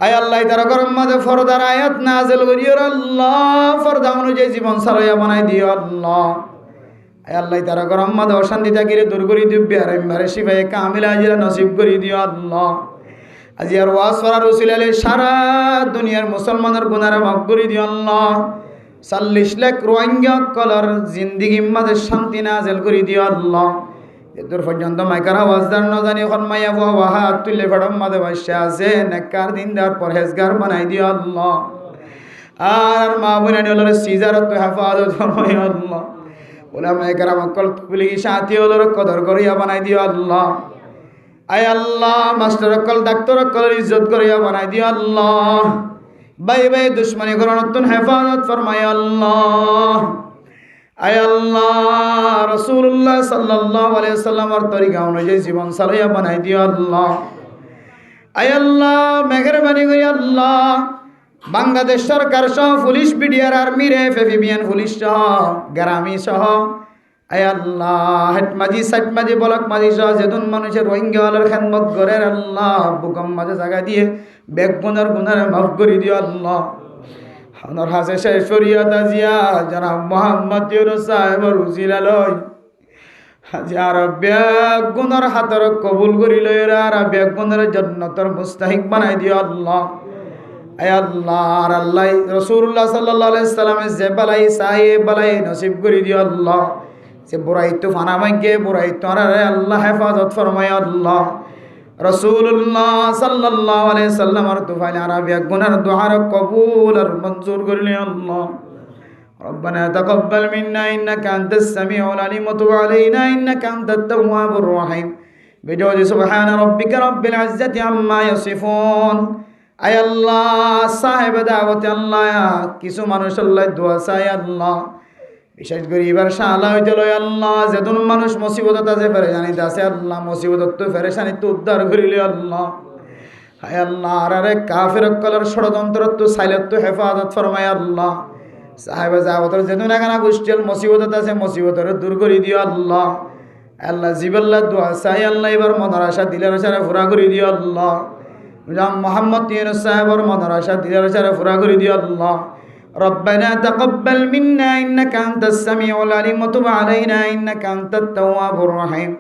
আয় আল্লাহ তারা গরম মাঝে ফরদার আয়াত নাযিল করিও আল্লাহ। ফরদা অনুযায়ী জীবন সারাইয়া বানাই দিও আল্লাহ। আয় আল্লাহ তারা গরম মাঝে অশান্তি থাকিলে দূর করি দিব্য আর এমবারে শিফায়ে কামিলা আজিরা নসিব করি দিও আল্লাহ। আজি আর ওয়াজ করার উসিলালে সারা দুনিয়ার মুসলমানের গুনাহ মাফ করে দিও আল্লাহ। 40 লাখ রোহিঙ্গা কলার জিন্দেগি মাঝে শান্তি নাযিল করে দিও আল্লাহ। এদূর পর্যন্ত মাইকার আওয়াজ দান না জানি এখন মাইয়া বাবা হাত তুলে ফড়ম মাঝে বসে আছে নেককার দিনদার পরহেজগার বানাই দিও আল্লাহ। আর মা বোনেরা হলো সিজারত হেফাজত ফরমাই আল্লাহ। উলামায়ে কেরাম কল তুলি সাথী হলো কদর করিয়া বানাই দিও আল্লাহ। আয় আল্লাহ মাস্টার কল ডাক্তার কল ইজ্জত করিয়া বানাই দিও আল্লাহ। ভাই ভাই দুশ্মনী করণতুন হেফাজত ফরমাই আল্লাহ। আয় আল্লাহ রাসূলুল্লাহ সাল্লাল্লাহু আলাইহি সাল্লামের তরিকা অনুযায়ী জীবন চালাইয়া বানাই দিও আল্লাহ। আয় আল্লাহ মেহেরবানি করে আল্লাহ বাংলাদেশ সরকার সহ পুলিশ বিডিআর আর্মি রে এফবিএন পুলিশ সহ গ্রামী সহ আয় আল্লাহ হেটমাজি সাইটমাজি বলক মাজি সহ যেদুন মানুষের রোহিঙ্গাওয়ালার খেদমত করে আল্লাহ বুকম মাঝে জায়গা দিয়ে বেগ গুনার গুনারে মাফ করে দিও আল্লাহ। আমার হাসে শেষ শরীয়ত আজিয়া জনাব মোহাম্মদ ইউনূস সাহেবের উজিলালয় আজি আর বেগ গুনার হাতর কবুল করি লইরা আর বেগ গুনার জান্নাতের মুস্তাহিক বানাই দিও আল্লাহ। আয় আল্লাহ আর আল্লাহ রাসূলুল্লাহ সাল্লাল্লাহু আলাইহি সাল্লামের যে বালাই চাই বালাই নসিব করে দিও আল্লাহ। যে বুরাইতো ফানা মাইগে বুরাইতো আর আল্লাহ হেফাজত ফরমায় আল্লাহ। রাসূলুল্লাহ সাল্লাল্লাহু আলাইহি সাল্লামের তুফাইল আরবিয়া গুনার দুআর কবুল আর মঞ্জুর করলে আল্লাহ। ربنا تقبل منا إنك أنت السميع العليم وتب علينا إنك أنت التواب الرحيم بجود سبحان ربك رب العزة عما يصفون أي الله صاحب دعوة الله কিছু মানুষ আল্লাহ দোয়া চাই আল্লাহ বিশেষ করে এবার শালা হইতে লই আল্লাহ যেদুন মানুষ মুসিবতত আছে পেরেশানিতে আছে আল্লাহ মুসিবতত তো পেরেশানিতে উদ্ধার করিলে আল্লাহ হায় আল্লাহ আরে কাফির কলর ষড়যন্ত্র তো সাইলত তো হেফাজত ফরমায় আল্লাহ সাহেব জাওয়াতর যেদুন এখানে গোষ্ঠীর মুসিবতত আছে মুসিবতর দূর করে দিও আল্লাহ আল্লাহ জিবাল্লাহ দোয়া চাই আল্লাহ এবার মনের আশা দিলের আশারে পুরা করে দিও আল্লাহ মোহাম্মদ ইউনূস সাহেবর মনের আশা দিলের আশারে পুরা করে দিও আল্লাহ ربنا تقبل منا إنك أنت السميع العليم وتب علينا إنك أنت التواب الرحيم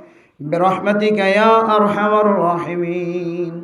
برحمتك يا أرحم الراحمين